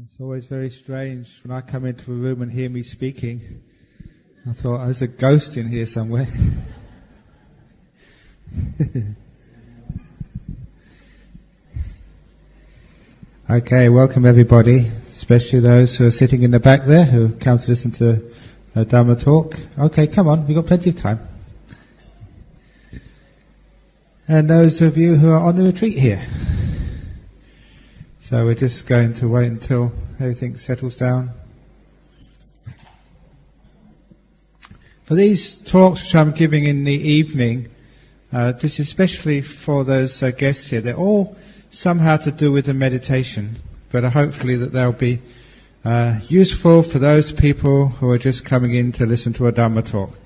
It's always very strange when I come into a room and hear me speaking. I thought, oh, there's a ghost in here somewhere. Okay, welcome everybody, especially those who are sitting in the back there who come to listen to the Dhamma talk. Okay, come on, we've got plenty of time. And those of you who are on the retreat here. So we're just going to wait until everything settles down. For these talks which I'm giving in the evening, this is especially for those guests here. They're all somehow to do with the meditation, but hopefully that they'll be useful for those people who are just coming in to listen to a Dhamma talk.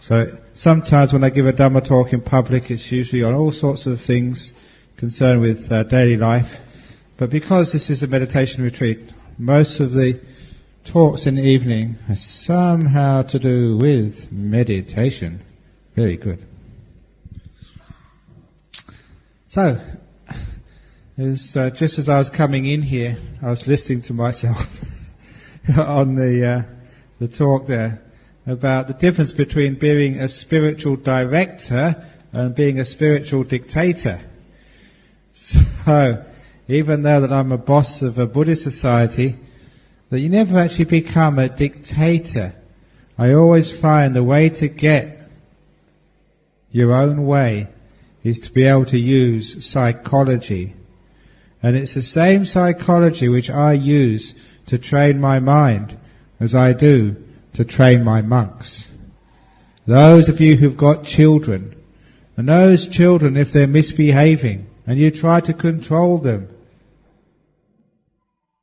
So sometimes when I give a Dhamma talk in public, it's usually on all sorts of things concerned with daily life. But because this is a meditation retreat, most of the talks in the evening are somehow to do with meditation. Very good. So, just as I was coming in here, I was listening to myself on the talk there about the difference between being a spiritual director and being a spiritual dictator. So, even though that I'm a boss of a Buddhist society, that you never actually become a dictator. I always find the way to get your own way is to be able to use psychology. And it's the same psychology which I use to train my mind as I do to train my monks. Those of you who've got children, and those children, if they're misbehaving, and you try to control them,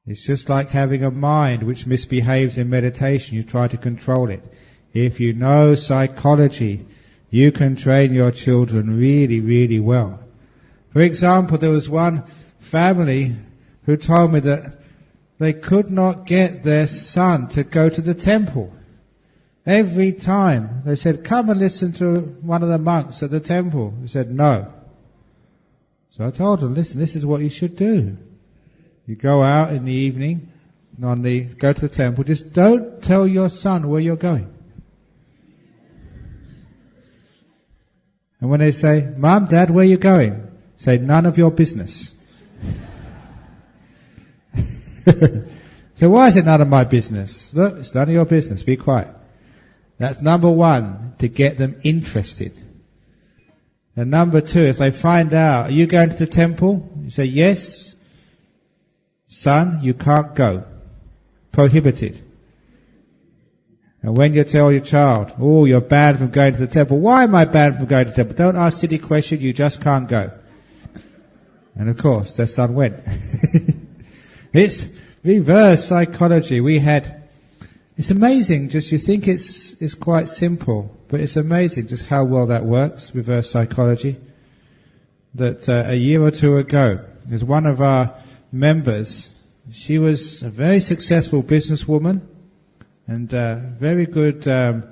it's just like having a mind which misbehaves in meditation. You try to control it. If you know psychology, you can train your children really, really well. For example, there was one family who told me that they could not get their son to go to the temple. Every time they said, come and listen to one of the monks at the temple. He said, no. So I told them, listen, this is what you should do. You go out in the evening, go to the temple, just don't tell your son where you're going. And when they say, Mum, Dad, where are you going? Say, none of your business. So why is it none of my business? Look, it's none of your business, be quiet. That's number one, to get them interested. And number two, if they find out, are you going to the temple? You say, yes. Son, you can't go. Prohibited. And when you tell your child, oh, you're banned from going to the temple. Why am I banned from going to the temple? Don't ask silly questions, you just can't go. And of course, their son went. It's reverse psychology. It's amazing, just you think it's quite simple, but it's amazing just how well that works, reverse psychology. That a year or two ago, there's one of our members. She was a very successful businesswoman and very good, a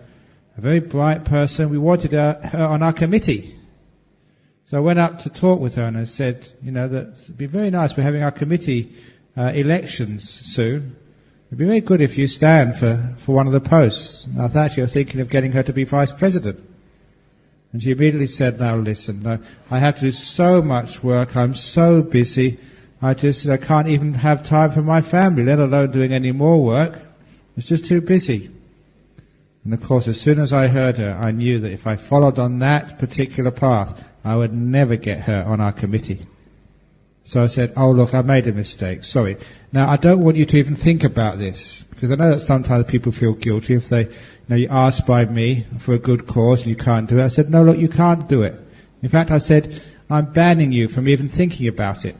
very bright person. We wanted her on our committee. So I went up to talk with her and I said, that it'd be very nice. We're having our committee elections soon. It'd be very good if you stand for one of the posts. And I thought you were thinking of getting her to be vice president. And she immediately said, no, listen, no, I have to do so much work. I'm so busy. I can't even have time for my family, let alone doing any more work. It's just too busy. And of course, as soon as I heard her, I knew that if I followed on that particular path, I would never get her on our committee. So I said, oh look, I made a mistake, sorry. Now I don't want you to even think about this, because I know that sometimes people feel guilty if you asked by me for a good cause and you can't do it. I said, no look, you can't do it. In fact, I said, I'm banning you from even thinking about it.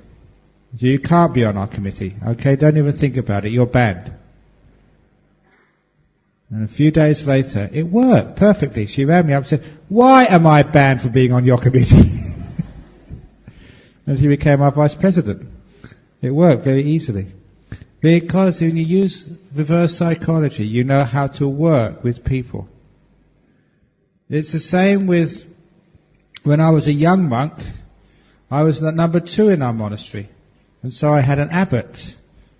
You can't be on our committee, okay? Don't even think about it, you're banned. And a few days later, it worked perfectly. She rang me up and said, why am I banned from being on your committee? And she became our vice president. It worked very easily. Because when you use reverse psychology, you know how to work with people. It's the same with when I was a young monk. I was number 2 in our monastery. And so I had an abbot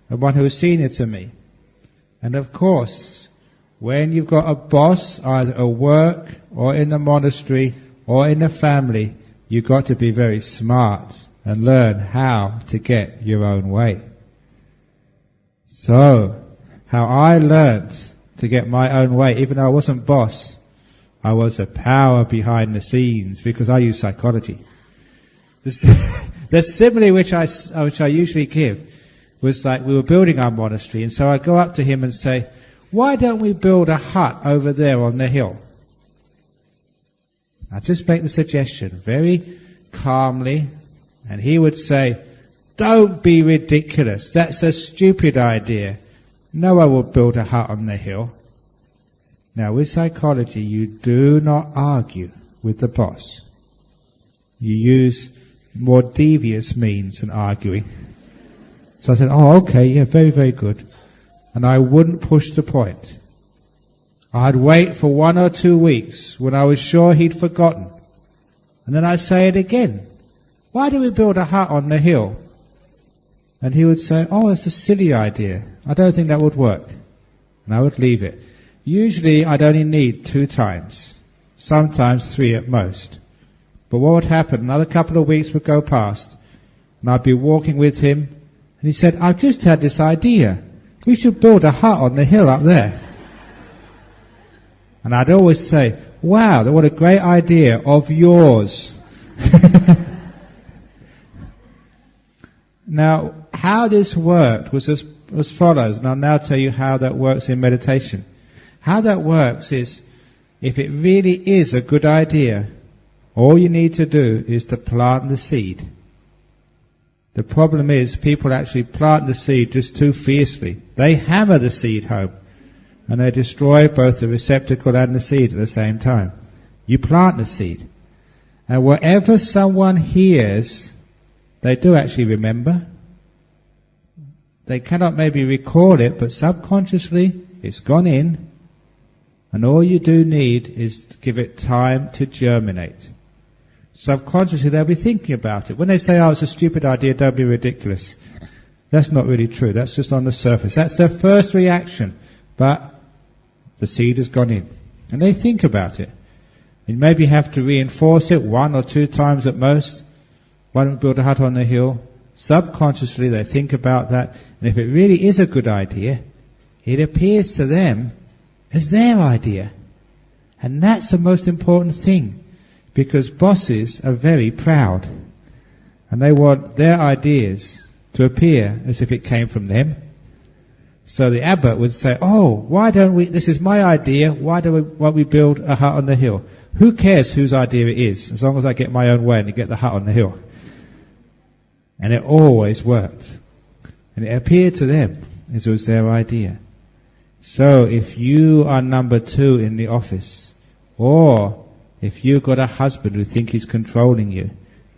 the one who was senior to me. And of course, when you've got a boss, either at work or in the monastery or in the family, you've got to be very smart and learn how to get your own way. So, how I learned to get my own way, even though I wasn't boss, I was a power behind the scenes because I use psychology. The simile which I usually give was like we were building our monastery, and so I'd go up to him and say, why don't we build a hut over there on the hill? I'd just make the suggestion very calmly, and he would say, don't be ridiculous, that's a stupid idea. No one will build a hut on the hill. Now with psychology, you do not argue with the boss. You use more devious means than arguing. So I said, oh, okay, yeah, very, very good. And I wouldn't push the point. I'd wait for 1 or 2 weeks when I was sure he'd forgotten. And then I'd say it again. Why do we build a hut on the hill? And he would say, oh, it's a silly idea. I don't think that would work. And I would leave it. Usually I'd only need 2 times. Sometimes 3 at most. But what would happen? Another couple of weeks would go past. And I'd be walking with him. And he said, I've just had this idea. We should build a hut on the hill up there. And I'd always say, wow, what a great idea of yours. Now, how this worked was as follows, and I'll now tell you how that works in meditation. How that works is, if it really is a good idea, all you need to do is to plant the seed. The problem is, people actually plant the seed just too fiercely. They hammer the seed home, and they destroy both the receptacle and the seed at the same time. You plant the seed, and whatever someone hears, they do actually remember. They cannot maybe recall it, but subconsciously it's gone in, and all you do need is to give it time to germinate. Subconsciously they'll be thinking about it. When they say, oh, it's a stupid idea, don't be ridiculous. That's not really true. That's just on the surface. That's their first reaction. But the seed has gone in. And they think about it. You maybe have to reinforce it 1 or 2 times at most. Why don't we build a hut on the hill? Subconsciously they think about that. And if it really is a good idea, it appears to them as their idea. And that's the most important thing. Because bosses are very proud. And they want their ideas to appear as if it came from them. So the abbot would say, oh, why don't we, this is my idea, why don't we build a hut on the hill? Who cares whose idea it is, as long as I get my own way and get the hut on the hill? And it always worked. And it appeared to them as it was their idea. So if you are number 2 in the office, or if you've got a husband who thinks he's controlling you,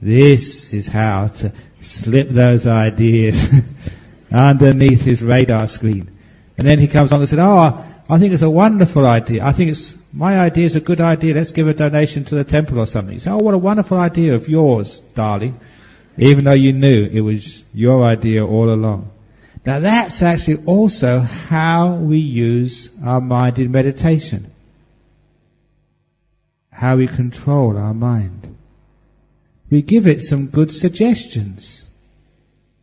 this is how to slip those ideas underneath his radar screen. And then he comes on and says, oh, I think it's a wonderful idea. I think my idea is a good idea. Let's give a donation to the temple or something. You say, oh, what a wonderful idea of yours, darling. Even though you knew it was your idea all along. Now that's actually also how we use our mind in meditation. How we control our mind. We give it some good suggestions.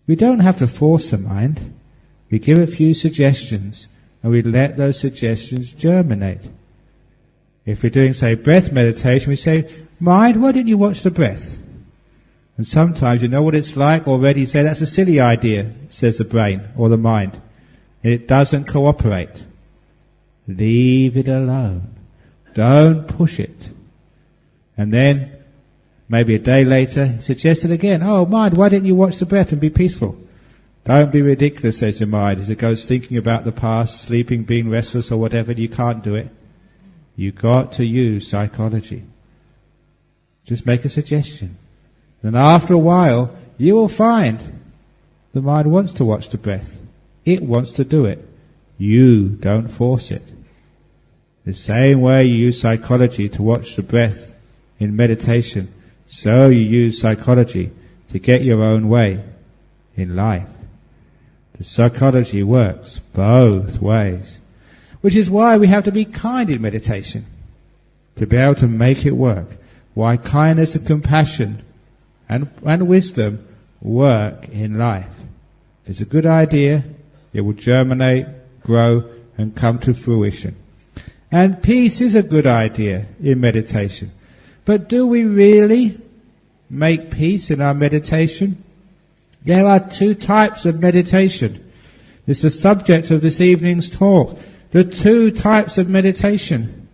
We don't have to force the mind. We give a few suggestions and we let those suggestions germinate. If we're doing, say, breath meditation, we say, mind, why didn't you watch the breath? And sometimes you know what it's like already. You say, that's a silly idea, says the brain or the mind. And it doesn't cooperate. Leave it alone. Don't push it. And then, maybe a day later, he suggests it again. Oh, mind, why didn't you watch the breath and be peaceful? Don't be ridiculous, says your mind, as it goes thinking about the past, sleeping, being restless or whatever, and you can't do it. You've got to use psychology. Just make a suggestion. Then after a while, you will find the mind wants to watch the breath. It wants to do it. You don't force it. The same way you use psychology to watch the breath in meditation, so you use psychology to get your own way in life. The psychology works both ways. Which is why we have to be kind in meditation, to be able to make it work. Why kindness and compassion and wisdom work in life. If it's a good idea, it will germinate, grow, and come to fruition. And peace is a good idea in meditation. But do we really make peace in our meditation? There are two types of meditation. It's the subject of this evening's talk. The two types of meditation.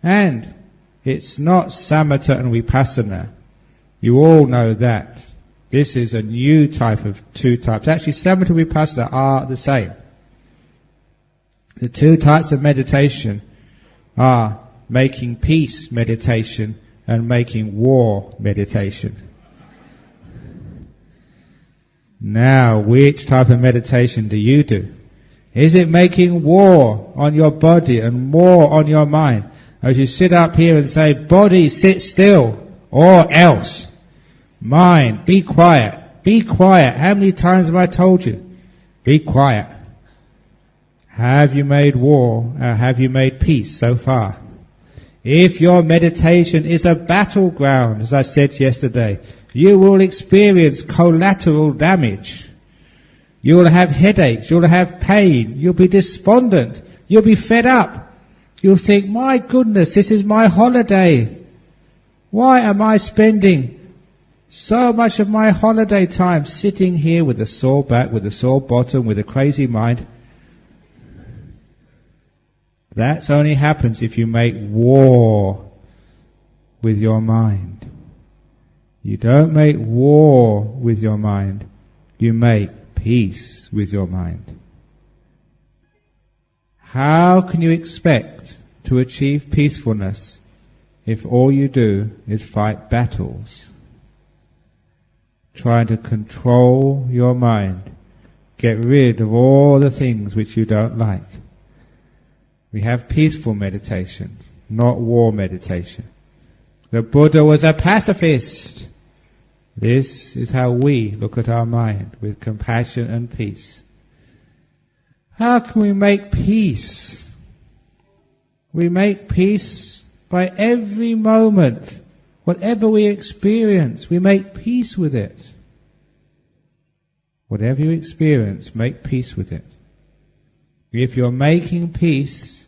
And it's not samatha and vipassana. You all know that. This is a new type of two types. Actually, samatha and vipassana are the same. The two types of meditation are making peace meditation and making war meditation. Now, which type of meditation do you do? Is it making war on your body and war on your mind? As you sit up here and say, body, sit still, or else. Mind, be quiet. Be quiet. How many times have I told you? Be quiet. Have you made war? Have you made peace so far? If your meditation is a battleground, as I said yesterday, you will experience collateral damage. You will have headaches. You will have pain. You'll be despondent. You'll be fed up. You'll think, my goodness, this is my holiday. Why am I spending so much of my holiday time sitting here with a sore back, with a sore bottom, with a crazy mind? That only happens if you make war with your mind. You don't make war with your mind. You make peace with your mind. How can you expect to achieve peacefulness if all you do is fight battles? Trying to control your mind. Get rid of all the things which you don't like. We have peaceful meditation, not war meditation. The Buddha was a pacifist. This is how we look at our mind, with compassion and peace. How can we make peace? We make peace by every moment. Whatever we experience, we make peace with it. Whatever you experience, make peace with it. If you're making peace,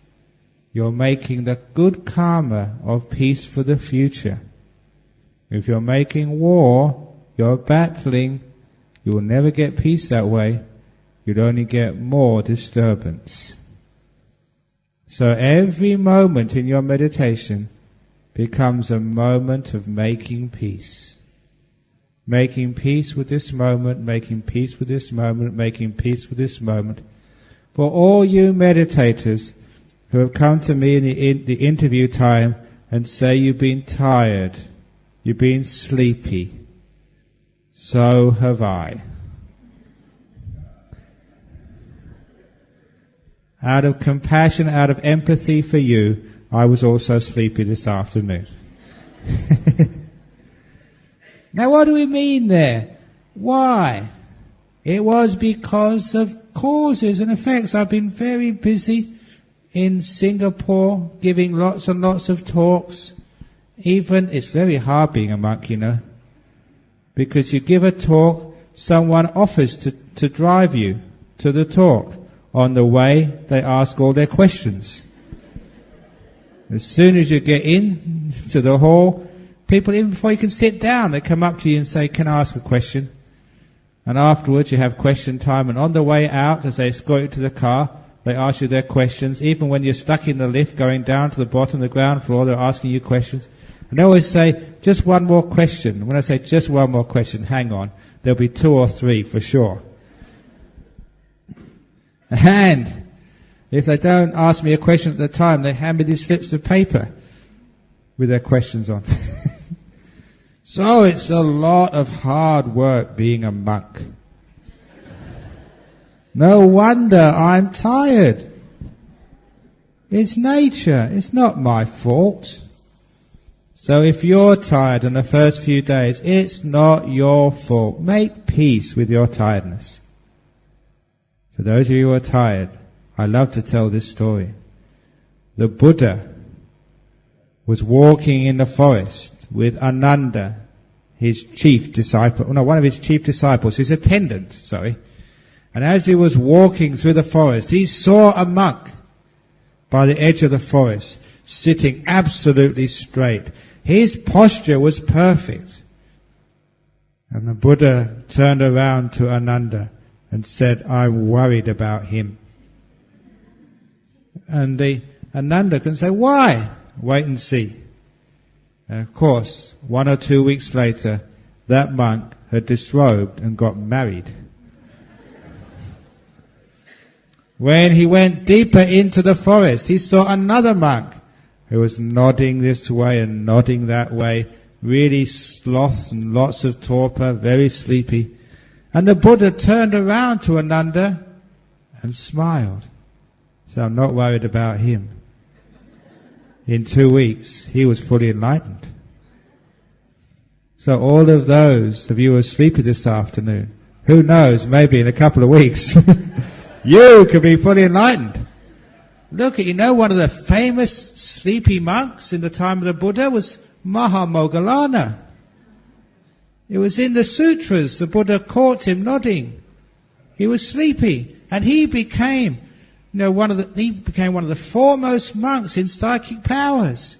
you're making the good karma of peace for the future. If you're making war, you're battling, you will never get peace that way. You'd only get more disturbance. So every moment in your meditation becomes a moment of making peace. Making peace with this moment, making peace with this moment, making peace with this moment. For all you meditators who have come to me in the interview time and say you've been tired, you've been sleepy, so have I. Out of compassion, out of empathy for you, I was also sleepy this afternoon. Now what do we mean there? Why? It was because of causes and effects. I've been very busy in Singapore giving lots and lots of talks. Even, it's very hard being a monk, you know. Because you give a talk, someone offers to drive you to the talk. On the way, they ask all their questions. As soon as you get in to the hall, people, even before you can sit down, they come up to you and say, can I ask a question? And afterwards you have question time, and on the way out, as they escort you to the car, they ask you their questions. Even when you're stuck in the lift going down to the bottom of the ground floor, they're asking you questions. And they always say, just one more question. When I say just one more question, hang on, there'll be 2 or 3 for sure. And if they don't ask me a question at the time, they hand me these slips of paper with their questions on. So it's a lot of hard work being a monk. No wonder I'm tired. It's nature. It's not my fault. So if you're tired in the first few days, it's not your fault. Make peace with your tiredness. For those of you who are tired, I love to tell this story. The Buddha was walking in the forest with Ananda, his chief disciple, no, one of his chief disciples, his attendant, sorry. And as he was walking through the forest, he saw a monk by the edge of the forest, sitting absolutely straight. His posture was perfect. And the Buddha turned around to Ananda and said, I'm worried about him. And Ananda can say, why? Wait and see. And of course, 1 or 2 weeks later, that monk had disrobed and got married. When he went deeper into the forest, he saw another monk who was nodding this way and nodding that way, really sloth and lots of torpor, very sleepy. And the Buddha turned around to Ananda and smiled. So I'm not worried about him. In 2 weeks, he was fully enlightened. So all of those of you who are sleepy this afternoon, who knows, maybe in a couple of weeks, you could be fully enlightened. Look, one of the famous sleepy monks in the time of the Buddha was Mahamoggallana. It was in the sutras, the Buddha caught him nodding. He was sleepy, and he became one of the foremost monks in psychic powers.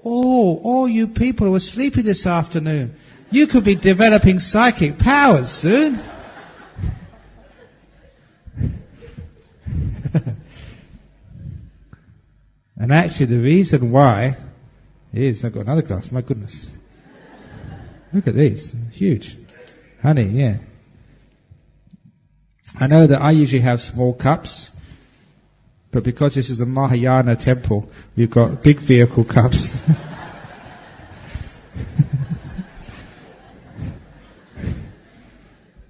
Oh, all you people who are sleepy this afternoon, you could be developing psychic powers soon. And actually the reason why is, I've got another glass, my goodness. Look at these, huge. Honey, yeah. I know that I usually have small cups, but because this is a Mahayana temple, we've got big vehicle cups.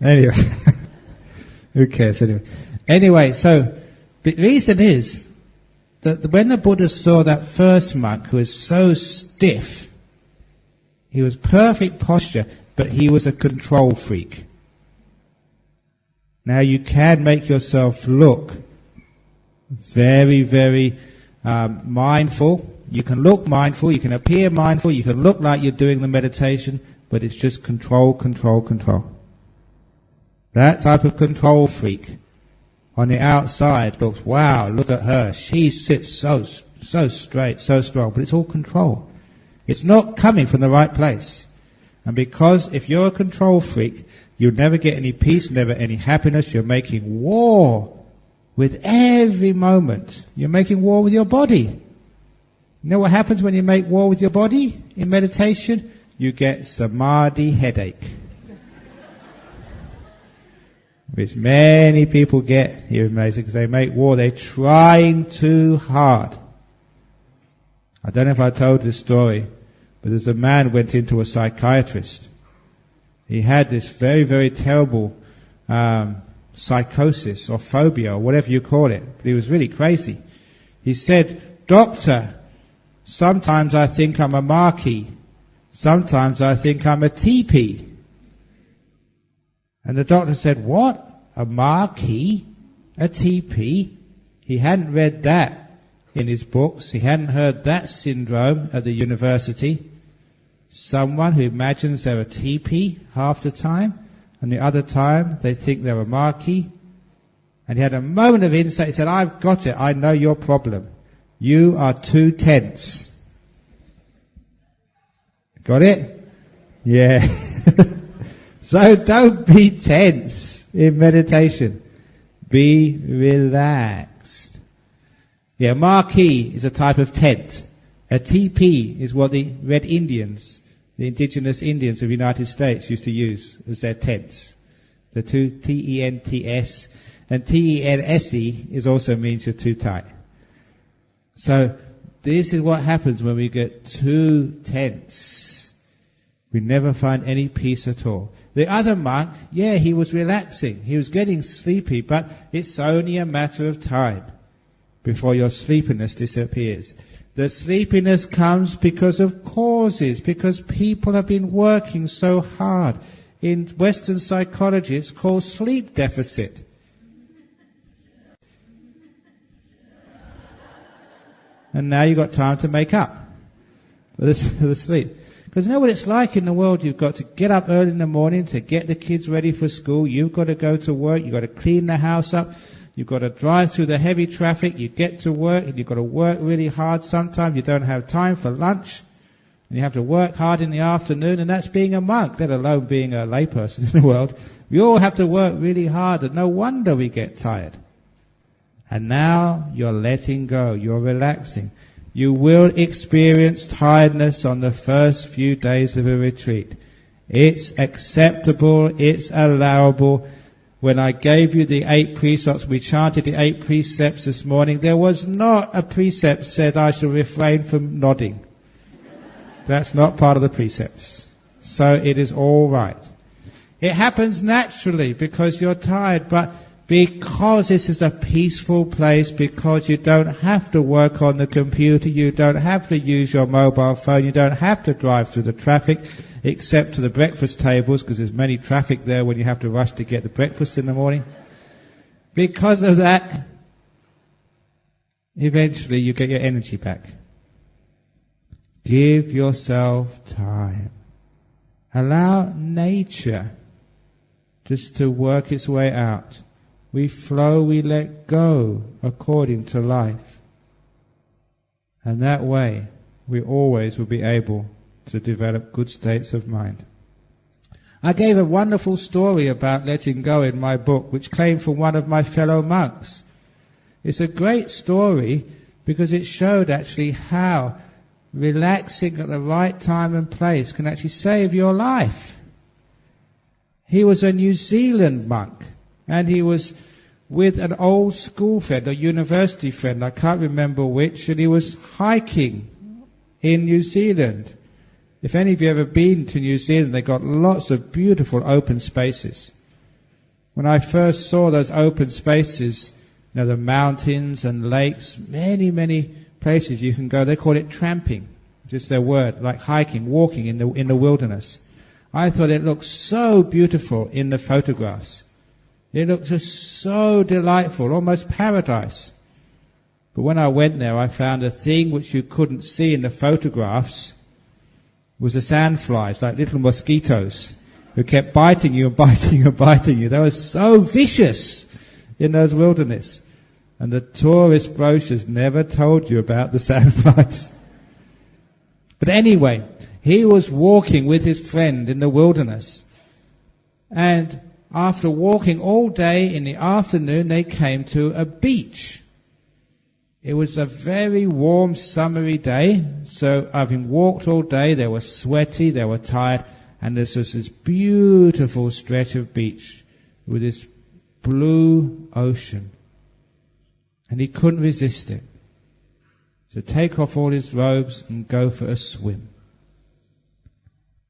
Anyway, who cares anyway? Anyway, so the reason is that when the Buddha saw that first monk who was so stiff, he was perfect posture, but he was a control freak. Now you can make yourself look very, very mindful. You can look mindful, you can appear mindful, you can look like you're doing the meditation, but it's just control, control, control. That type of control freak on the outside looks, wow, look at her. She sits so straight, so strong, but it's all control. It's not coming from the right place. And because if you're a control freak, you'll never get any peace, never any happiness. You're making war with every moment. You're making war with your body. You know what happens when you make war with your body in meditation? You get samadhi headache. Which many people get here in Malaysia because they make war. They're trying too hard. I don't know if I told this story, but there's a man who went into a psychiatrist. He had this very, very terrible psychosis or phobia or whatever you call it. But he was really crazy. He said, "Doctor, sometimes I think I'm a marquee. Sometimes I think I'm a teepee." And the doctor said, "What? A marquee? A teepee?" He hadn't read that in his books. He hadn't heard that syndrome at the university. Someone who imagines they're a teepee half the time, and the other time they think they're a marquee. And he had a moment of insight. He said, "I've got it. I know your problem. You are too tense." Got it? Yeah. So don't be tense in meditation. Be relaxed. Yeah, marquee is a type of tent. A teepee is what the Red Indians, the indigenous Indians of the United States used to use as their tents. The two T-E-N-T-S and T-E-N-S-E is also means you're too tight. So this is what happens when we get too tense. We never find any peace at all. The other monk, yeah, he was relaxing. He was getting sleepy, but it's only a matter of time before your sleepiness disappears. The sleepiness comes because of causes, because people have been working so hard. In Western psychology, it's called sleep deficit. and now you've got time to make up for the sleep. Because you know what it's like in the world? You've got to get up early in the morning to get the kids ready for school. You've got to go to work. You've got to clean the house up. You've got to drive through the heavy traffic. You get to work, and you've got to work really hard. Sometimes you don't have time for lunch, and you have to work hard in the afternoon, and that's being a monk, let alone being a layperson in the world. We all have to work really hard, and no wonder we get tired. And now you're letting go. You're relaxing. You will experience tiredness on the first few days of a retreat. It's acceptable. It's allowable. When I gave you the 8 precepts, we chanted the 8 precepts this morning, there was not a precept said I shall refrain from nodding. That's not part of the precepts. So it is all right. It happens naturally because you're tired, but because this is a peaceful place, because you don't have to work on the computer, you don't have to use your mobile phone, you don't have to drive through the traffic, except to the breakfast tables, because there's many traffic there when you have to rush to get the breakfast in the morning. Because of that, eventually you get your energy back. Give yourself time. Allow nature just to work its way out. We flow, we let go according to life. And that way, we always will be able to develop good states of mind. I gave a wonderful story about letting go in my book, which came from one of my fellow monks. It's a great story because it showed actually how relaxing at the right time and place can actually save your life. He was a New Zealand monk, and he was with an old school friend, a university friend, I can't remember which, and he was hiking in New Zealand. If any of you have ever been to New Zealand, they've got lots of beautiful open spaces. When I first saw those open spaces, the mountains and lakes, many, many places you can go, they call it tramping, just their word, like hiking, walking in the wilderness. I thought it looked so beautiful in the photographs. It looked just so delightful, almost paradise. But when I went there, I found a thing which you couldn't see in the photographs was the sandflies, like little mosquitoes, who kept biting you and biting you and biting you. They were so vicious in those wilderness. And the tourist brochures never told you about the sandflies. But anyway, he was walking with his friend in the wilderness. And after walking all day, in the afternoon, they came to a beach. It was a very warm, summery day. So having walked all day, they were sweaty, they were tired, and there's just this beautiful stretch of beach with this blue ocean. And he couldn't resist it. So take off all his robes and go for a swim.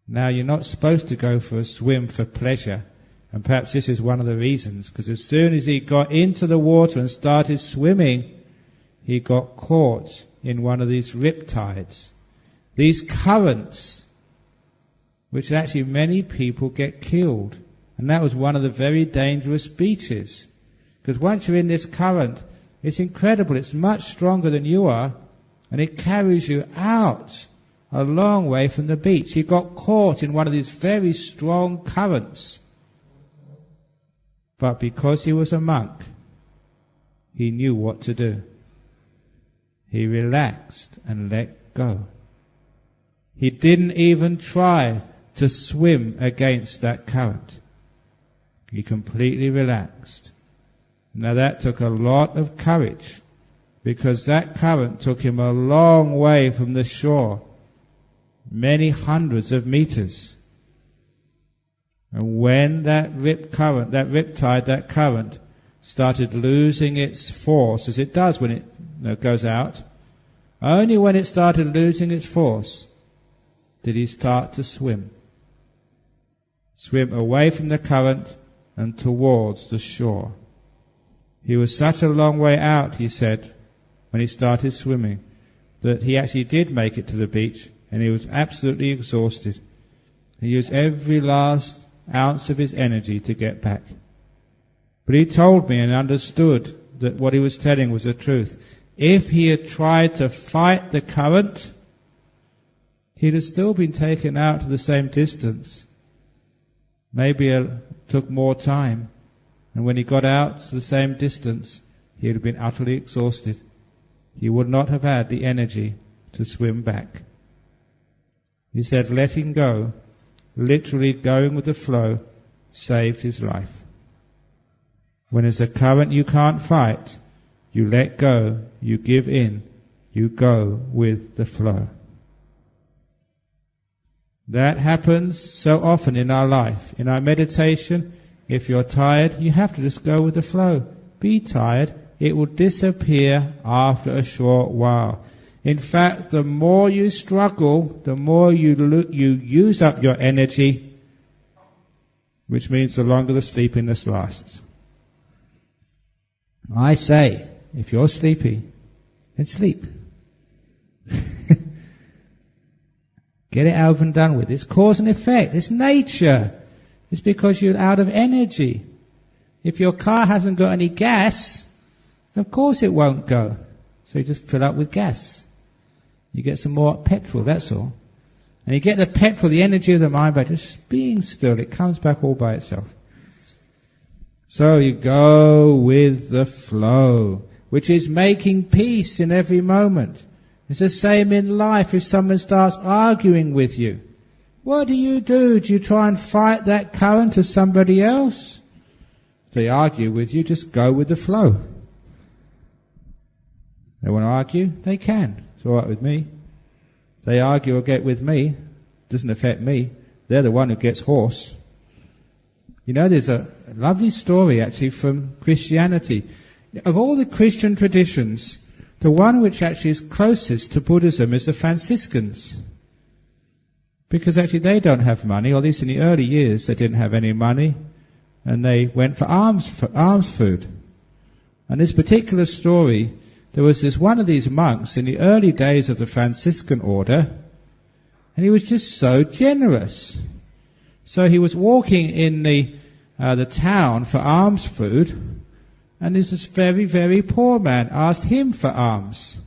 Now, you're not supposed to go for a swim for pleasure. And perhaps this is one of the reasons, because as soon as he got into the water and started swimming, he got caught in one of these riptides. These currents, which actually many people get killed. And that was one of the very dangerous beaches. Because once you're in this current, it's incredible. It's much stronger than you are, and it carries you out a long way from the beach. He got caught in one of these very strong currents. But because he was a monk, he knew what to do. He relaxed and let go. He didn't even try to swim against that current. He completely relaxed. Now that took a lot of courage, because that current took him a long way from the shore, many hundreds of meters. And when that riptide, that current started losing its force, as it does when it goes out, only when it started losing its force did he start to swim. Swim away from the current and towards the shore. He was such a long way out, he said, when he started swimming, that he actually did make it to the beach, and he was absolutely exhausted. He used every last ounce of his energy to get back. But he told me and understood that what he was telling was the truth. If he had tried to fight the current, he'd have still been taken out to the same distance. Maybe it took more time. And when he got out to the same distance, he would have been utterly exhausted. He would not have had the energy to swim back. He said letting go, literally going with the flow, saved his life. When there's a current you can't fight, you let go, you give in, you go with the flow. That happens so often in our life. In our meditation, if you're tired, you have to just go with the flow. Be tired. It will disappear after a short while. In fact, the more you struggle, the more you use up your energy, which means the longer the sleepiness lasts. I say, if you're sleepy, then sleep. Get it over and done with. It's cause and effect. It's nature. It's because you're out of energy. If your car hasn't got any gas, of course it won't go. So you just fill up with gas. You get some more petrol, that's all. And you get the petrol, the energy of the mind, by just being still. It comes back all by itself. So you go with the flow, which is making peace in every moment. It's the same in life. If someone starts arguing with you, what do? Do you try and fight that current to somebody else? If they argue with you, just go with the flow. They want to argue? They can. It's all right with me. If they argue or get with me, it doesn't affect me. They're the one who gets hoarse. You know, there's a lovely story actually from Christianity. Of all the Christian traditions, the one which actually is closest to Buddhism is the Franciscans. Because actually they don't have money, or at least in the early years they didn't have any money, and they went for alms food. And this particular story, there was this one of these monks in the early days of the Franciscan order, and he was just so generous. So he was walking in the town for alms food, and this very, very poor man asked him for alms.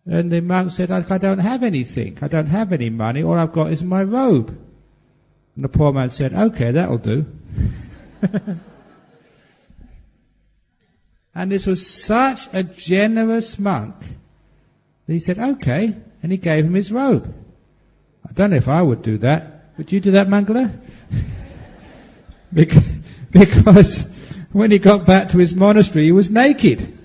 And the monk said, I don't have anything. I don't have any money. All I've got is my robe. And the poor man said, okay, that'll do. And this was such a generous monk that he said, okay, and he gave him his robe. I don't know if I would do that. Would you do that, Mangala? Because when he got back to his monastery, he was naked.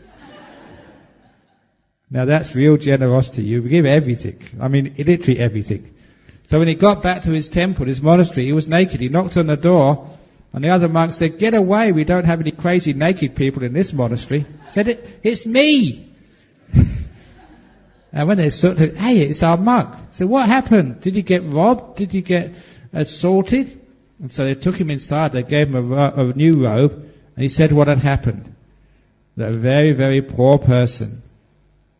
Now that's real generosity. You give everything. I mean, literally everything. So when he got back to his temple, his monastery, he was naked. He knocked on the door, and the other monk said, get away, we don't have any crazy naked people in this monastery. He said, it's me. And when they saw it, hey, it's our monk. So what happened? Did he get robbed? Did he get assaulted? And so they took him inside, they gave him a new robe, and he said what had happened. That a very, very poor person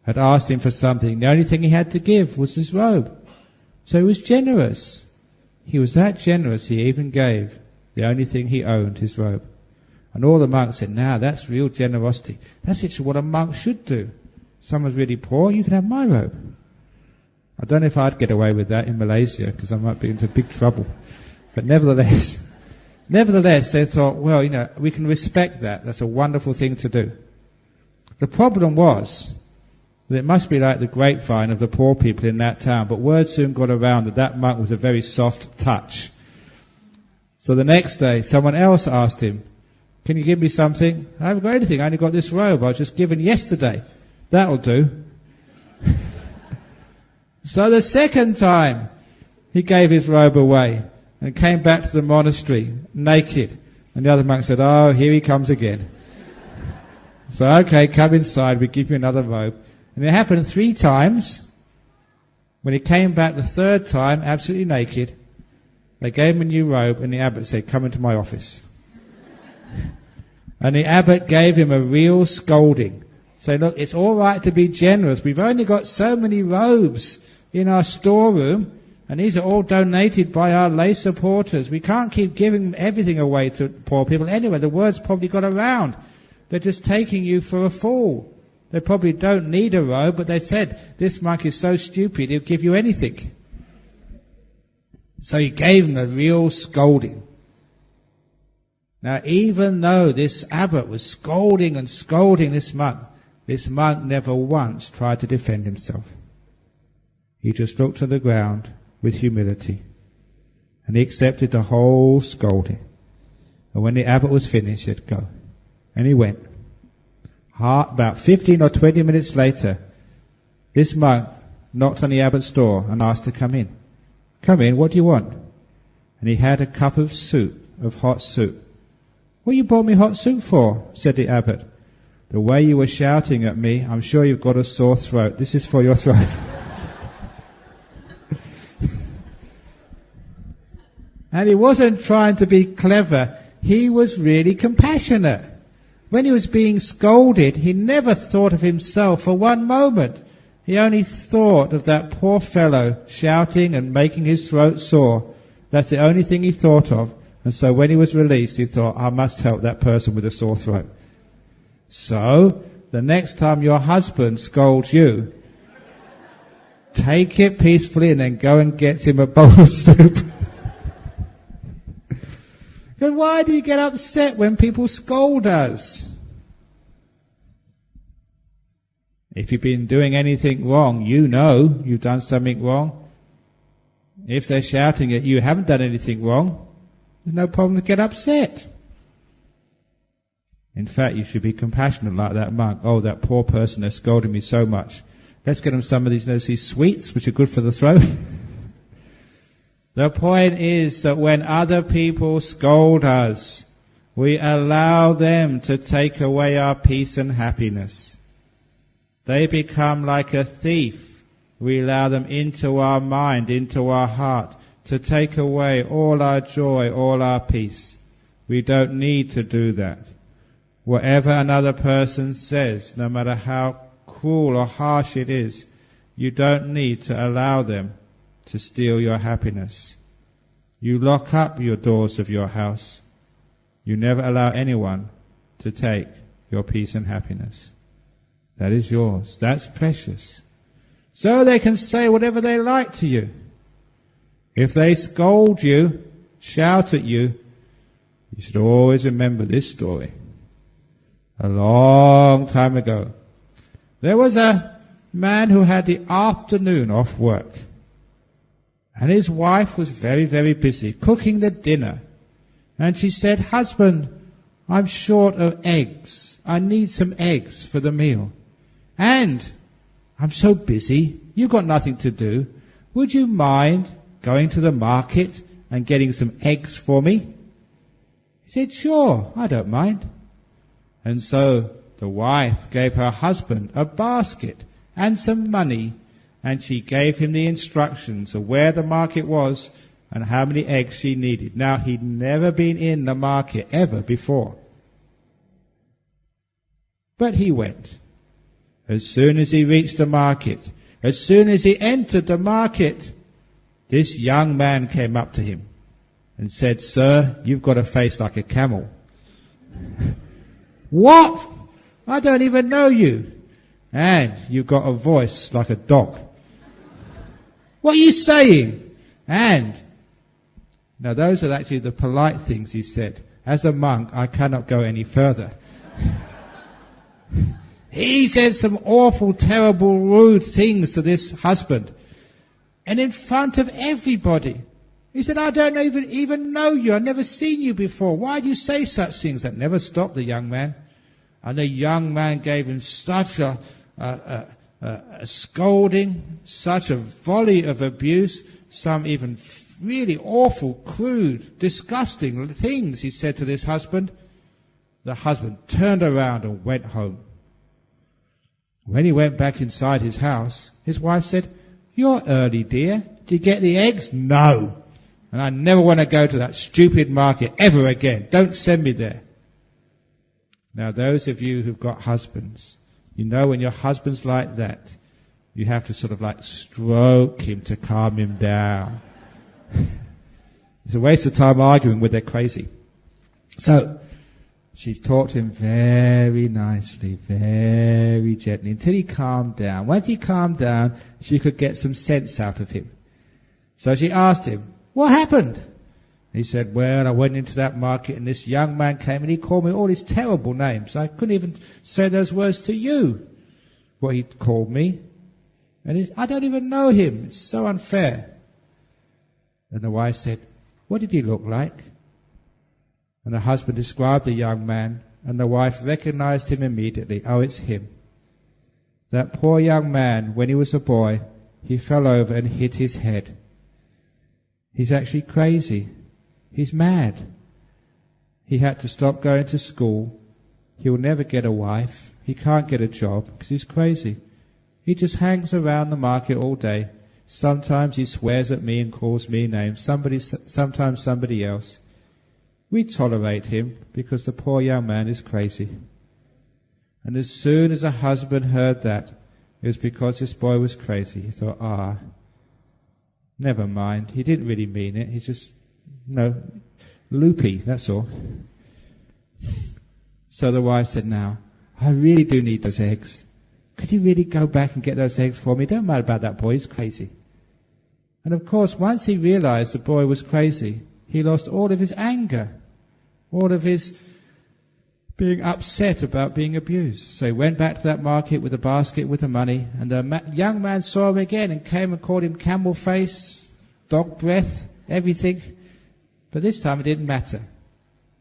had asked him for something. The only thing he had to give was his robe. So he was generous. He was that generous, he even gave the only thing he owned, his robe. And all the monks said, now that's real generosity. That's actually what a monk should do. If someone's really poor, you can have my robe. I don't know if I'd get away with that in Malaysia, because I might be into big trouble. But nevertheless, they thought, well, we can respect that. That's a wonderful thing to do. The problem was that it must be like the grapevine of the poor people in that town, but word soon got around that monk was a very soft touch. So the next day, someone else asked him, can you give me something? I haven't got anything, I only got this robe I was just given yesterday. That'll do. So the second time, he gave his robe away and came back to the monastery naked. And the other monk said, oh, here he comes again. So, okay, come inside, we give you another robe. And it happened 3 times. When he came back the third time, absolutely naked, they gave him a new robe, and the abbot said, come into my office. And the abbot gave him a real scolding. Saying, look, it's all right to be generous. We've only got so many robes in our storeroom, and these are all donated by our lay supporters. We can't keep giving everything away to poor people. Anyway, the word's probably got around. They're just taking you for a fool. They probably don't need a robe, but they said, this monk is so stupid, he'll give you anything. So he gave him a real scolding. Now, even though this abbot was scolding and scolding this monk never once tried to defend himself. He just looked to the ground with humility, and he accepted the whole scolding. And when the abbot was finished, he said, go. And he went. About 15 or 20 minutes later, this monk knocked on the abbot's door and asked to come in. Come in, what do you want? And he had a cup of soup, of hot soup. What you brought me hot soup for? Said the abbot. The way you were shouting at me, I'm sure you've got a sore throat. This is for your throat. And he wasn't trying to be clever. He was really compassionate. When he was being scolded, he never thought of himself for one moment. He only thought of that poor fellow shouting and making his throat sore. That's the only thing he thought of. And so when he was released, he thought, I must help that person with a sore throat. So, the next time your husband scolds you, take it peacefully and then go and get him a bowl of soup. But why do you get upset when people scold us? If you've been doing anything wrong, you know you've done something wrong. If they're shouting at you, you haven't done anything wrong, there's no problem to get upset. In fact, you should be compassionate like that monk. Oh, that poor person, they're scolding me so much. Let's get them some of these sweets, which are good for the throat. The point is that when other people scold us, we allow them to take away our peace and happiness. They become like a thief. We allow them into our mind, into our heart, to take away all our joy, all our peace. We don't need to do that. Whatever another person says, no matter how cruel or harsh it is, you don't need to allow them to steal your happiness. You lock up your doors of your house. You never allow anyone to take your peace and happiness. That is yours. That's precious. So they can say whatever they like to you. If they scold you, shout at you, you should always remember this story. A long time ago, there was a man who had the afternoon off work. And his wife was very, very busy cooking the dinner. And she said, husband, I'm short of eggs. I need some eggs for the meal. And I'm so busy, you've got nothing to do. Would you mind going to the market and getting some eggs for me? He said, sure, I don't mind. And so the wife gave her husband a basket and some money, and she gave him the instructions of where the market was and how many eggs she needed. Now, he'd never been in the market ever before. But he went. As soon as he reached the market, as soon as he entered the market, this young man came up to him and said, sir, you've got a face like a camel. What? I don't even know you. And you've got a voice like a dog. What are you saying? And, now those are actually the polite things he said. As a monk, I cannot go any further. He said some awful, terrible, rude things to this husband. And in front of everybody. He said, I don't even know you. I've never seen you before. Why do you say such things? That never stopped the young man. And the young man gave him such a scolding, such a volley of abuse, some even really awful, crude, disgusting things he said to this husband. The husband turned around and went home. When he went back inside his house, his wife said, you're early, dear. Did you get the eggs? No. And I never want to go to that stupid market ever again. Don't send me there. Now, those of you who've got husbands, you know when your husband's like that, you have to sort of like stroke him to calm him down. It's a waste of time arguing with they're crazy. So She talked to him very nicely, very gently, until he calmed down. Once he calmed down, she could get some sense out of him. So she asked him, "What happened?" He said, "Well, I went into that market and this young man came and he called me all these terrible names. I couldn't even say those words to you, what he called me. And I don't even know him. It's so unfair." And the wife said, "What did he look like?" And the husband described the young man, and the wife recognized him immediately. Oh, it's him. That poor young man, when he was a boy, he fell over and hit his head. He's actually crazy. He's mad. He had to stop going to school. He'll never get a wife. He can't get a job because he's crazy. He just hangs around the market all day. Sometimes he swears at me and calls me names, sometimes somebody else. We tolerate him because the poor young man is crazy." And as soon as the husband heard that, it was because this boy was crazy. He thought, never mind. He didn't really mean it. He's just, loopy, that's all. So the wife said, "Now, I really do need those eggs. Could you really go back and get those eggs for me? Don't mind about that boy, he's crazy." And of course, once he realized the boy was crazy, he lost all of his anger, all of his being upset about being abused. So he went back to that market with a basket with the money, and the young man saw him again and came and called him camel face, dog breath, everything. But this time it didn't matter.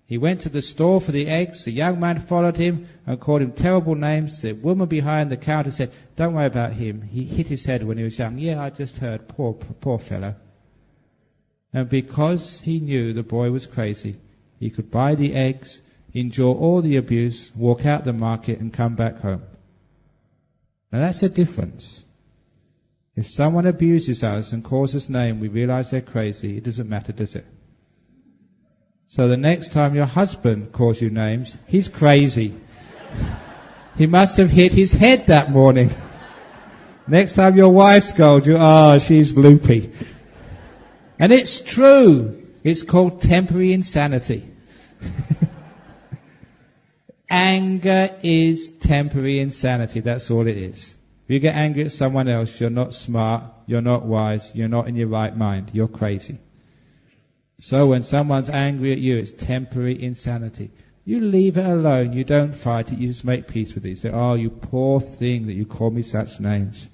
He went to the store for the eggs. The young man followed him and called him terrible names. The woman behind the counter said, "Don't worry about him. He hit his head when he was young." "Yeah, I just heard. Poor fellow." And because he knew the boy was crazy, he could buy the eggs, endure all the abuse, walk out the market and come back home. Now that's the difference. If someone abuses us and calls us names, we realize they're crazy, it doesn't matter, does it? So the next time your husband calls you names, he's crazy. He must have hit his head that morning. Next time your wife scolds you, she's loopy. And it's true. It's called temporary insanity. Anger is temporary insanity. That's all it is. If you get angry at someone else, you're not smart, you're not wise, you're not in your right mind, you're crazy. So when someone's angry at you, it's temporary insanity. You leave it alone, you don't fight it, you just make peace with it. You say, "Oh, you poor thing that you call me such names."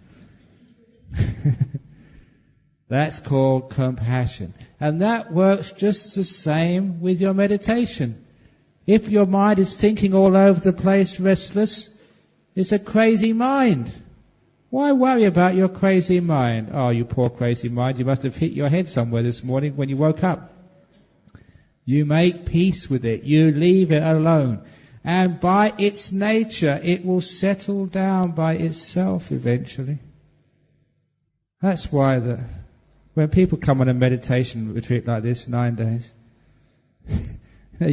That's called compassion. And that works just the same with your meditation. If your mind is thinking all over the place, restless, it's a crazy mind. Why worry about your crazy mind? "Oh, you poor crazy mind, you must have hit your head somewhere this morning when you woke up." You make peace with it. You leave it alone. And by its nature, it will settle down by itself eventually. That's why when people come on a meditation retreat like this, 9 days,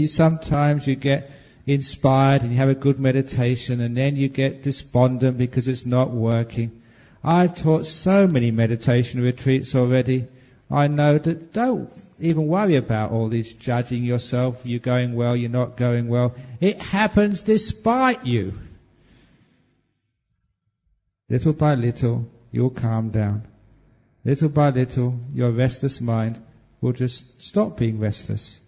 sometimes you get inspired and you have a good meditation and then you get despondent because it's not working. I've taught so many meditation retreats already. I know that don't even worry about all this judging yourself. You're going well, you're not going well. It happens despite you. Little by little, you'll calm down. Little by little, your restless mind will just stop being restless.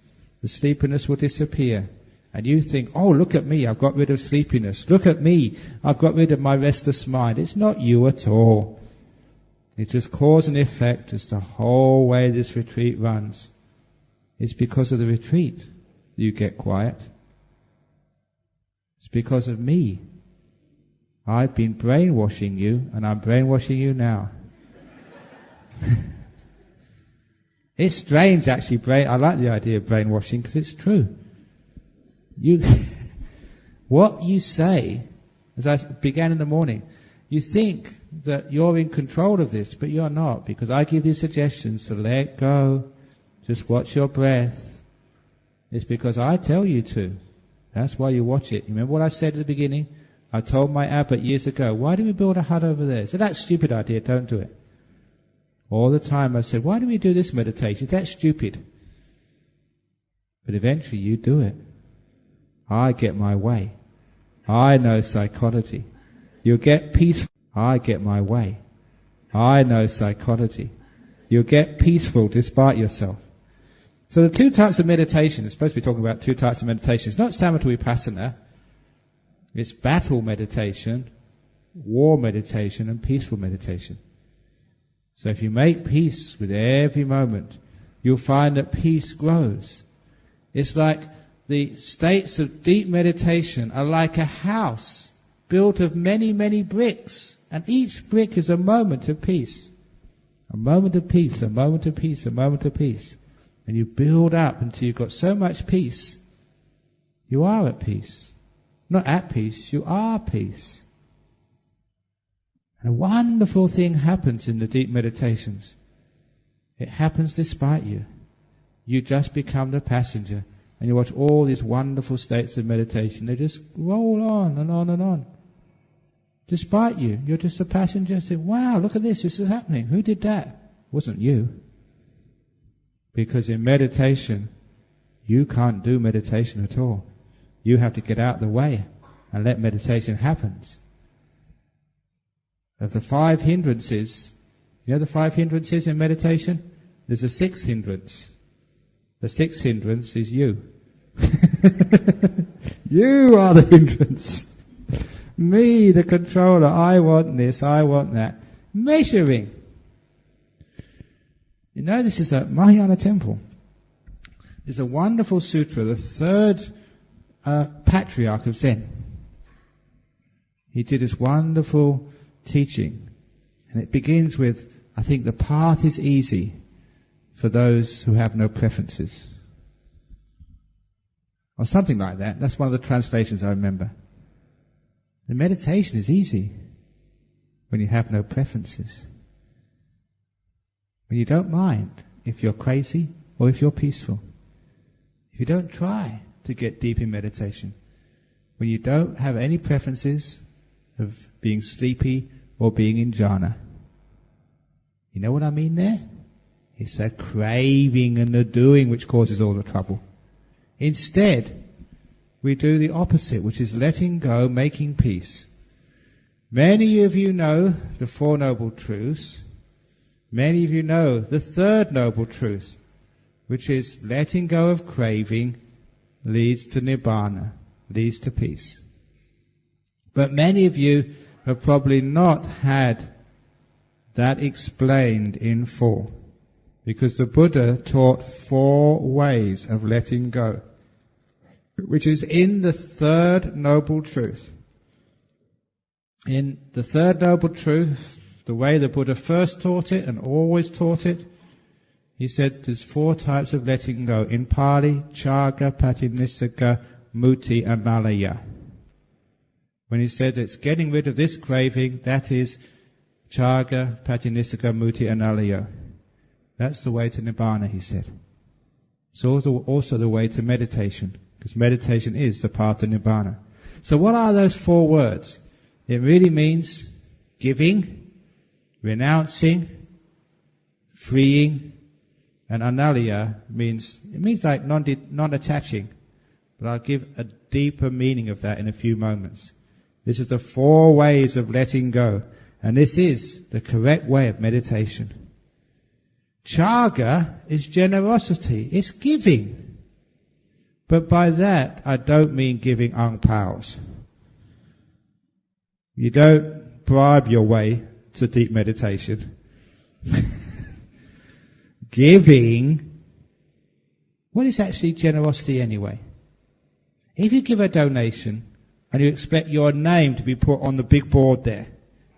The sleepiness will disappear. And you think, "Oh, look at me, I've got rid of sleepiness. Look at me, I've got rid of my restless mind." It's not you at all. It's just cause and effect as the whole way this retreat runs. It's because of the retreat that you get quiet. It's because of me. I've been brainwashing you, and I'm brainwashing you now. It's strange, actually. I like the idea of brainwashing because it's true. What you say, as I began in the morning, you think that you're in control of this, but you're not, because I give you suggestions to let go, just watch your breath. It's because I tell you to. That's why you watch it. You remember what I said at the beginning? I told my abbot years ago, "Why do we build a hut over there?" He said, "That's a stupid idea, don't do it." All the time I said, "Why do we do this meditation? That's stupid." But eventually you do it. I get my way. I know psychology. You'll get peaceful. I get my way. I know psychology. You'll get peaceful despite yourself. So the two types of meditation, it's supposed to be talking about two types of meditation. It's not samatha vipassana. It's battle meditation, war meditation, and peaceful meditation. So if you make peace with every moment, you'll find that peace grows. It's like the states of deep meditation are like a house built of many, many bricks. And each brick is a moment of peace. A moment of peace, a moment of peace, a moment of peace. And you build up until you've got so much peace. You are at peace. Not at peace, you are peace. And a wonderful thing happens in the deep meditations. It happens despite you. You just become the passenger. And you watch all these wonderful states of meditation. They just roll on and on and on. Despite you, you're just a passenger. Say, wow, look at this, this is happening. Who did that? It wasn't you. Because in meditation, you can't do meditation at all. You have to get out of the way and let meditation happen. Of the 5 hindrances, you know the 5 hindrances in meditation? There's a 6th hindrance. The 6th hindrance is you. You are the hindrance. Me, the controller, I want this, I want that. Measuring. You know, this is a Mahayana temple. There's a wonderful sutra, the 3rd patriarch of Zen. He did this wonderful teaching. And it begins with, I think the path is easy for those who have no preferences. Or something like that. That's one of the translations I remember. The meditation is easy when you have no preferences. When you don't mind if you're crazy or if you're peaceful. If you don't try to get deep in meditation. When you don't have any preferences of being sleepy or being in jhana. You know what I mean there? It's that craving and the doing which causes all the trouble. Instead, we do the opposite, which is letting go, making peace. Many of you know the 4 Noble Truths. Many of you know the 3rd Noble Truth, which is letting go of craving leads to nibbana, leads to peace. But many of you have probably not had that explained in full, because the Buddha taught 4 ways of letting go, which is in the 3rd Noble Truth. In the 3rd Noble Truth, the way the Buddha first taught it and always taught it, he said there's 4 types of letting go. In Pali, Chaga, Patinissaka, Muti and Malaya. When he said it's getting rid of this craving, that is Chaga, Patinissaka, Muti and Malaya. That's the way to Nibbana, he said. It's also the way to meditation, because meditation is the path to Nibbana. So what are those 4 words? It really means giving, renouncing, freeing, and analiya means like non-attaching. But I'll give a deeper meaning of that in a few moments. This is the 4 ways of letting go. And this is the correct way of meditation. Chaga is generosity. It's giving. But by that, I don't mean giving ang paos. You don't bribe your way to deep meditation. Giving, what is actually generosity anyway? If you give a donation and you expect your name to be put on the big board there,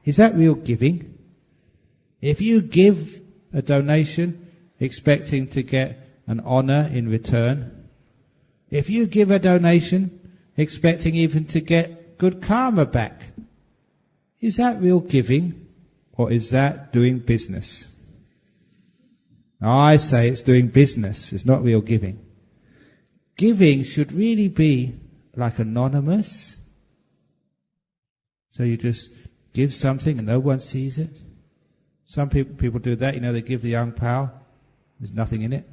is that real giving? If you give a donation expecting to get an honor in return, if you give a donation expecting even to get good karma back, is that real giving or is that doing business? Now I say it's doing business, it's not real giving. Giving should really be like anonymous. So you just give something and no one sees it. Some people do that, they give the ang pao, there's nothing in it.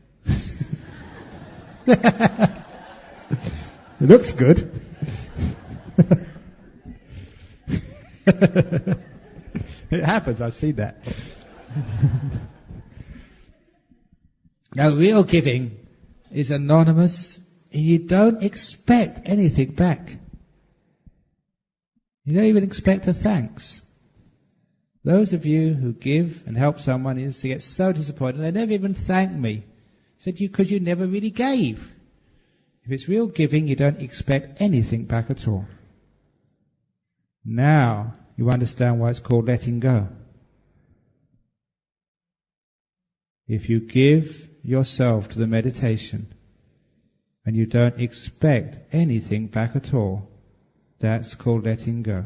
It looks good. It happens, I see that. Now, real giving is anonymous, and you don't expect anything back. You don't even expect a thanks. Those of you who give and help someone is to get so disappointed, they never even thank me. Said you because you never really gave. If it's real giving, you don't expect anything back at all. Now you understand why it's called letting go. If you give yourself to the meditation and you don't expect anything back at all, that's called letting go.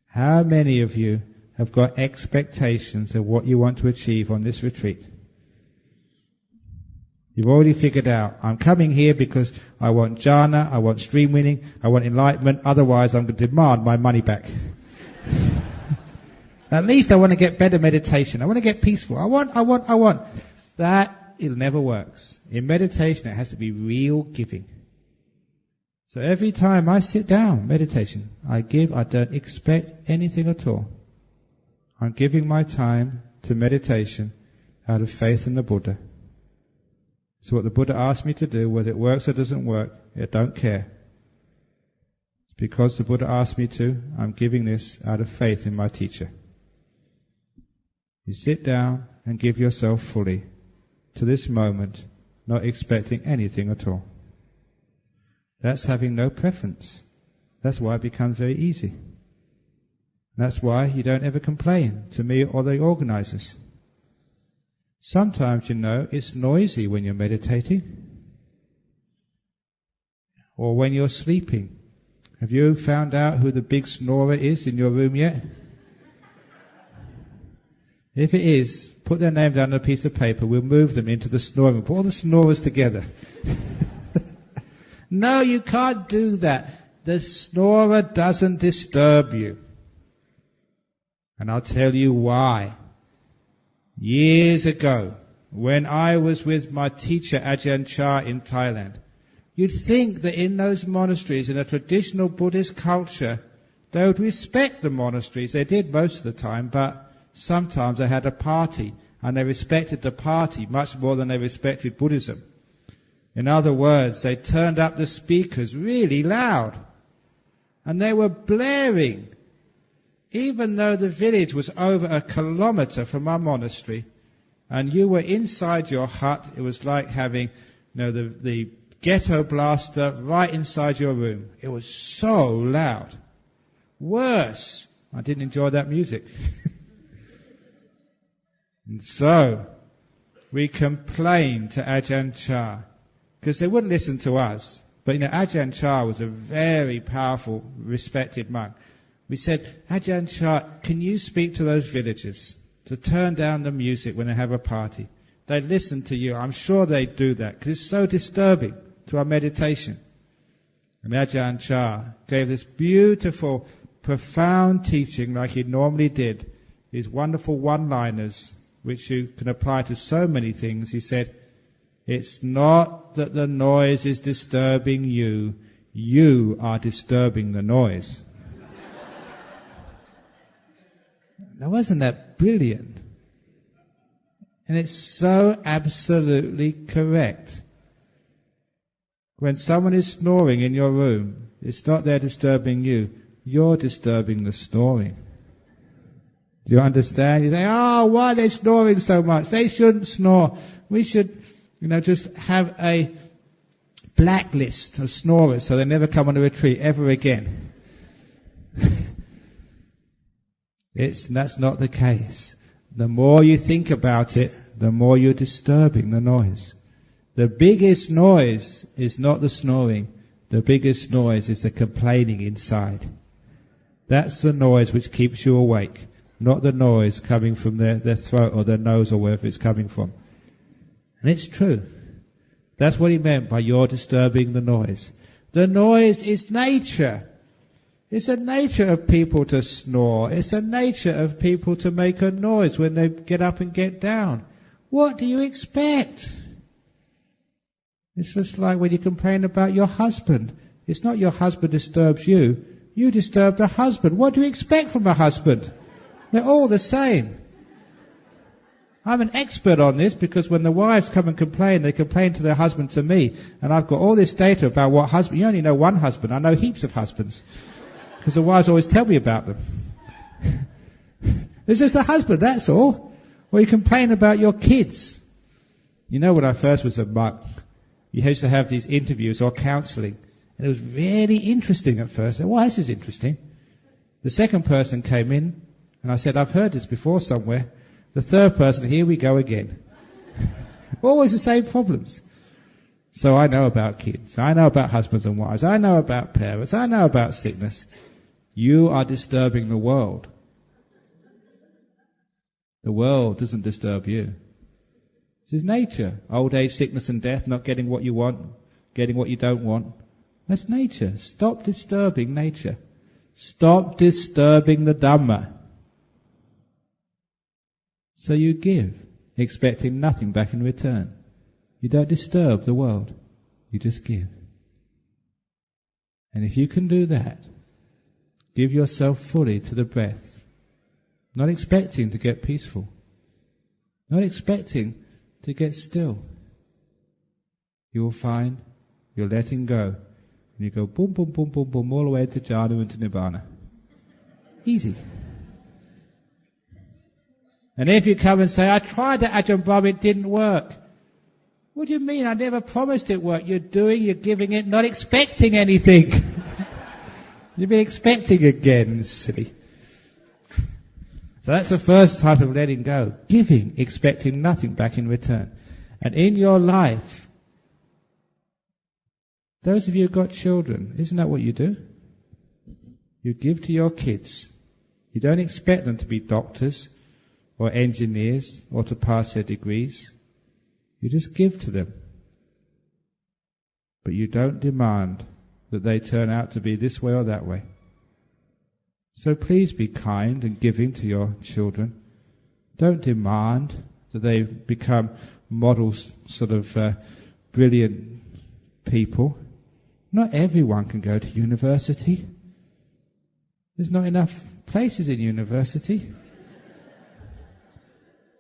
How many of you have got expectations of what you want to achieve on this retreat? You've already figured out, I'm coming here because I want jhana, I want stream winning, I want enlightenment, otherwise I'm going to demand my money back. At least I want to get better meditation, I want to get peaceful, I want. That, it never works. In meditation it has to be real giving. So every time I sit down, meditation, I give, I don't expect anything at all. I'm giving my time to meditation out of faith in the Buddha. So what the Buddha asked me to do, whether it works or doesn't work, I don't care. It's because the Buddha asked me to, I'm giving this out of faith in my teacher. You sit down and give yourself fully to this moment, not expecting anything at all. That's having no preference. That's why it becomes very easy. That's why you don't ever complain to me or the organizers. Sometimes, it's noisy when you're meditating. Or when you're sleeping. Have you found out who the big snorer is in your room yet? If it is, put their name down on a piece of paper. We'll move them into the snoring room. Put all the snorers together. No, you can't do that. The snorer doesn't disturb you. And I'll tell you why. Years ago, when I was with my teacher Ajahn Brahm in Thailand, you'd think that in those monasteries, in a traditional Buddhist culture, they would respect the monasteries. They did most of the time, but sometimes they had a party, and they respected the party much more than they respected Buddhism. In other words, they turned up the speakers really loud, and they were blaring. Even though the village was over 1 kilometre from our monastery, and you were inside your hut, it was like having, the ghetto blaster right inside your room. It was so loud. Worse, I didn't enjoy that music. And so, we complained to Ajahn Brahm, because they wouldn't listen to us. But Ajahn Brahm was a very powerful, respected monk. We said, Ajahn Brahm, can you speak to those villagers to turn down the music when they have a party? They'd listen to you. I'm sure they'd do that, because it's so disturbing to our meditation. And Ajahn Brahm gave this beautiful, profound teaching like he normally did. His wonderful one-liners, which you can apply to so many things. He said, it's not that the noise is disturbing you. You are disturbing the noise. Now, wasn't that brilliant? And it's so absolutely correct. When someone is snoring in your room, it's not they're disturbing you. You're disturbing the snoring. Do you understand? You say, why are they snoring so much? They shouldn't snore. We should, just have a blacklist of snorers so they never come on a retreat ever again. That's not the case. The more you think about it, the more you're disturbing the noise. The biggest noise is not the snoring. The biggest noise is the complaining inside. That's the noise which keeps you awake, not the noise coming from their throat or their nose or wherever it's coming from. And it's true. That's what he meant by you're disturbing the noise. The noise is nature. It's a nature of people to snore. It's a nature of people to make a noise when they get up and get down. What do you expect? It's just like when you complain about your husband. It's not your husband disturbs you. You disturb the husband. What do you expect from a husband? They're all the same. I'm an expert on this because when the wives come and complain, they complain to their husband to me. And I've got all this data about what husband. You only know one husband. I know heaps of husbands. Because the wives always tell me about them. It's just a husband, that's all. Or you complain about your kids. You know, when I first was a monk, you used to have these interviews or counselling. And it was really interesting at first. I said, well, this is interesting. The second person came in, and I said, I've heard this before somewhere. The third person, here we go again. Always the same problems. So I know about kids. I know about husbands and wives. I know about parents. I know about sickness. You are disturbing the world. The world doesn't disturb you. This is nature. Old age, sickness and death, not getting what you want, getting what you don't want. That's nature. Stop disturbing nature. Stop disturbing the Dhamma. So you give, expecting nothing back in return. You don't disturb the world. You just give. And if you can do that, give yourself fully to the breath, not expecting to get peaceful, not expecting to get still. You will find you're letting go. And you go boom, boom, boom, boom, boom, all the way to jhana and to nibbana. Easy. And if you come and say, I tried that Ajahn Brahm, it didn't work. What do you mean? I never promised it worked. You're giving it, not expecting anything. You've been expecting again, silly. So that's the first type of letting go. Giving, expecting nothing back in return. And in your life, those of you who've got children, isn't that what you do? You give to your kids. You don't expect them to be doctors or engineers or to pass their degrees. You just give to them. But you don't demand that they turn out to be this way or that way. So please be kind and giving to your children. Don't demand that they become models, sort of brilliant people. Not everyone can go to university. There's not enough places in university.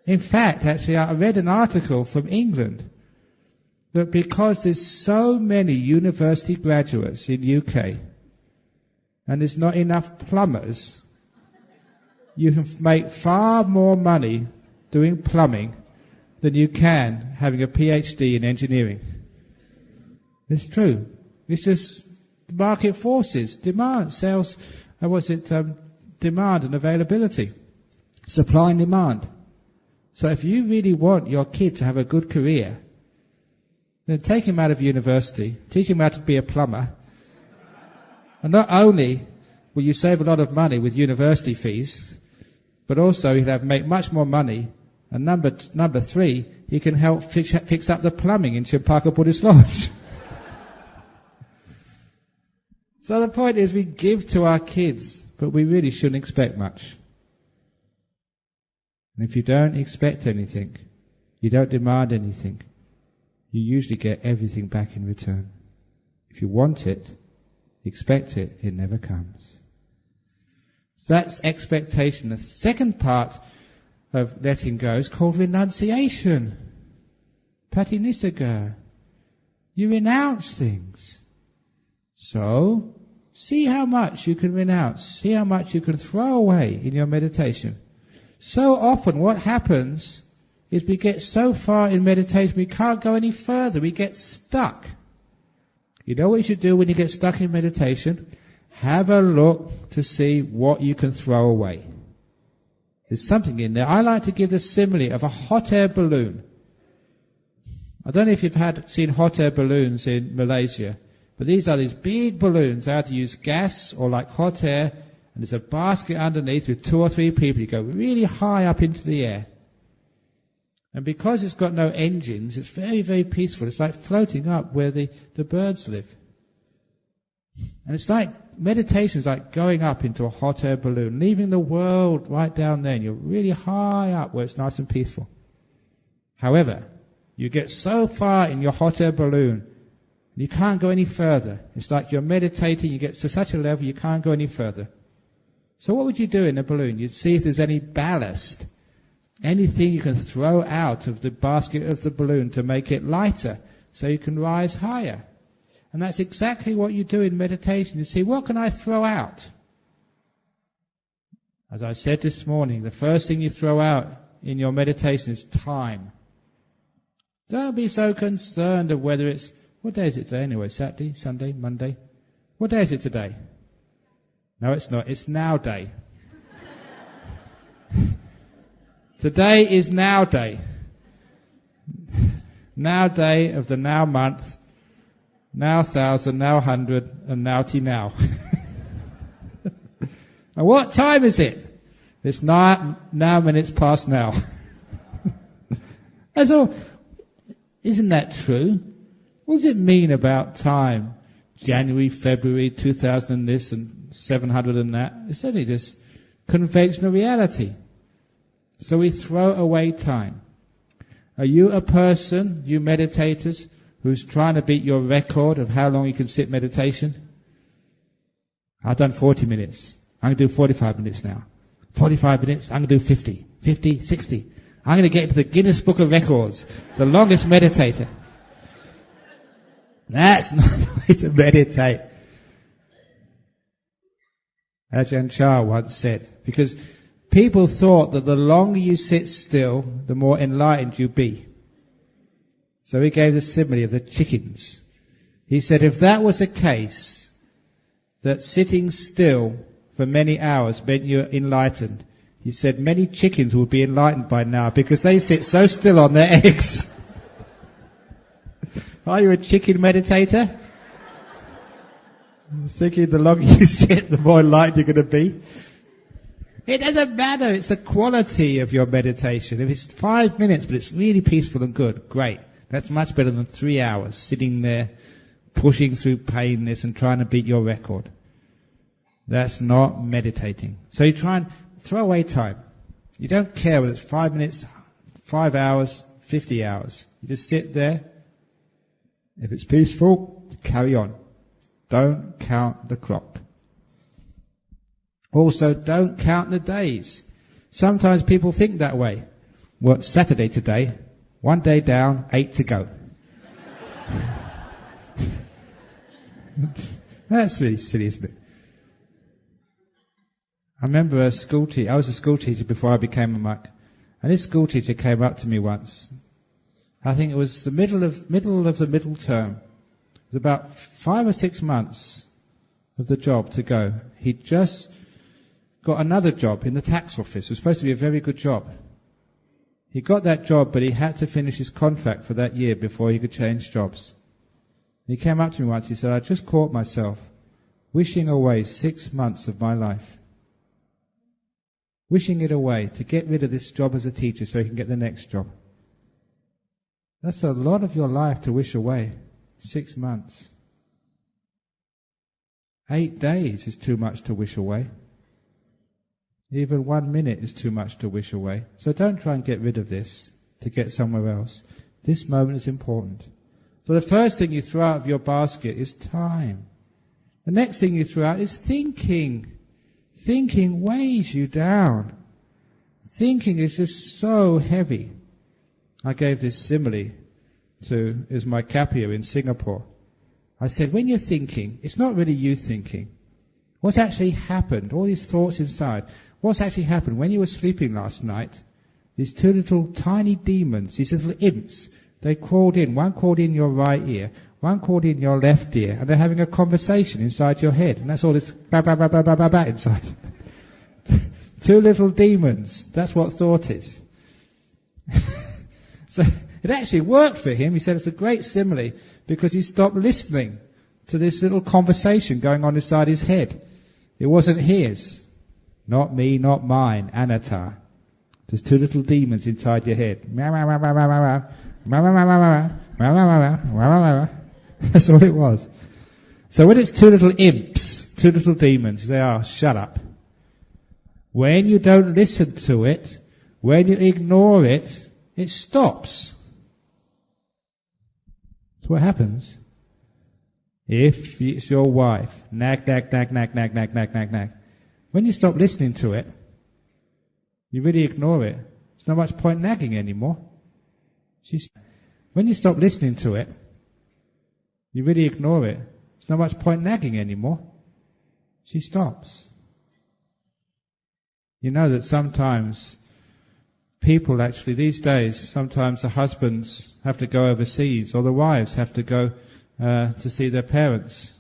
In fact, actually, I read an article from England that because there's so many university graduates in UK and there's not enough plumbers, you can make far more money doing plumbing than you can having a PhD in engineering. It's true. It's just market forces, demand, sales, demand and availability, supply and demand. So if you really want your kid to have a good career, then take him out of university, teach him how to be a plumber, and not only will you save a lot of money with university fees, but also he'll make much more money, and number three, he can help fix up the plumbing in Champaka Buddhist Lodge. So the point is we give to our kids, but we really shouldn't expect much. And if you don't expect anything, you don't demand anything, you usually get everything back in return. If you want it, expect it, it never comes. So that's expectation. The second part of letting go is called renunciation. Patinisaga. You renounce things. So, see how much you can renounce. See how much you can throw away in your meditation. So often what happens is we get so far in meditation we can't go any further. We get stuck. You know what you should do when you get stuck in meditation? Have a look to see what you can throw away. There's something in there. I like to give the simile of a hot air balloon. I don't know if you've seen hot air balloons in Malaysia, but these are these big balloons. They have to use gas or like hot air, and there's a basket underneath with 2 or 3 people. You go really high up into the air. And because it's got no engines, it's very, very peaceful. It's like floating up where the birds live. And it's like, meditation is like going up into a hot air balloon, leaving the world right down there, and you're really high up where it's nice and peaceful. However, You get so far in your hot air balloon, you can't go any further. It's like you're meditating, you get to such a level you can't go any further. So what would you do in a balloon? You'd see if there's any ballast, anything you can throw out of the basket of the balloon to make it lighter so you can rise higher. And that's exactly what you do in meditation. You see, what can I throw out? As I said this morning, the first thing you throw out in your meditation is time. Don't be so concerned of whether it's, what day is it today anyway? Saturday, Sunday, Monday? What day is it today? No, it's not. It's now day. Today is now day. Now day of the now month, now thousand, now hundred, and now-ty now. And what time is it? It's now minutes past now. That's all. Isn't that true? What does it mean about time? January, February, 2000 and this and 700 and that. It's only just conventional reality. So we throw away time. Are you a person, you meditators, who's trying to beat your record of how long you can sit meditation? I've done 40 minutes. I'm going to do 45 minutes now. 45 minutes, I'm going to do 50, 50, 60. I'm going to get into the Guinness Book of Records, the longest meditator. That's not the way to meditate. Ajahn Brahm once said, because people thought that the longer you sit still, the more enlightened you be. So he gave the simile of the chickens. He said if that was the case, that sitting still for many hours meant you're enlightened, he said many chickens would be enlightened by now because they sit so still on their eggs. Are you a chicken meditator? I'm thinking the longer you sit, the more enlightened you're going to be. It doesn't matter. It's the quality of your meditation. If it's 5 minutes, but it's really peaceful and good, great. That's much better than 3 hours sitting there, pushing through painness and trying to beat your record. That's not meditating. So you try and throw away time. You don't care whether it's 5 minutes, 5 hours, 50 hours. You just sit there. If it's peaceful, carry on. Don't count the clock. Also, don't count the days. Sometimes people think that way. Well, Saturday today, 1 day down, 8 to go. That's really silly, isn't it? I remember I was a school teacher before I became a monk. And this school teacher came up to me once. I think it was the middle of the middle term. It was about 5 or 6 months of the job to go. He'd just got another job in the tax office. It was supposed to be a very good job. He got that job, but he had to finish his contract for that year before he could change jobs. He came up to me once, he said, I just caught myself wishing away 6 months of my life. Wishing it away to get rid of this job as a teacher so he can get the next job. That's a lot of your life to wish away. 6 months. 8 days is too much to wish away. Even 1 minute is too much to wish away. So don't try and get rid of this to get somewhere else. This moment is important. So the first thing you throw out of your basket is time. The next thing you throw out is thinking. Thinking weighs you down. Thinking is just so heavy. I gave this simile is my kapia in Singapore. I said, when you're thinking, it's not really you thinking. What's actually happened, all these thoughts inside, what's actually happened when you were sleeping last night, these two little tiny demons, these little imps, they crawled in. One crawled in your right ear, one crawled in your left ear, and they're having a conversation inside your head. And that's all this ba ba ba ba ba ba ba inside. Two little demons. That's what thought is. So it actually worked for him. He said it's a great simile because he stopped listening to this little conversation going on inside his head. It wasn't his. Not me, not mine. Anatta. There's two little demons inside your head. That's all it was. So when it's two little imps, two little demons, they are, shut up. When you don't listen to it, when you ignore it, it stops. So what happens? If it's your wife, nag, nag, nag, nag, nag, nag, nag, nag, nag. When you stop listening to it, you really ignore it. There's not much point nagging anymore. When you stop listening to it, you really ignore it. There's not much point nagging anymore. She stops. You know that sometimes people actually, these days, sometimes the husbands have to go overseas or the wives have to go to see their parents.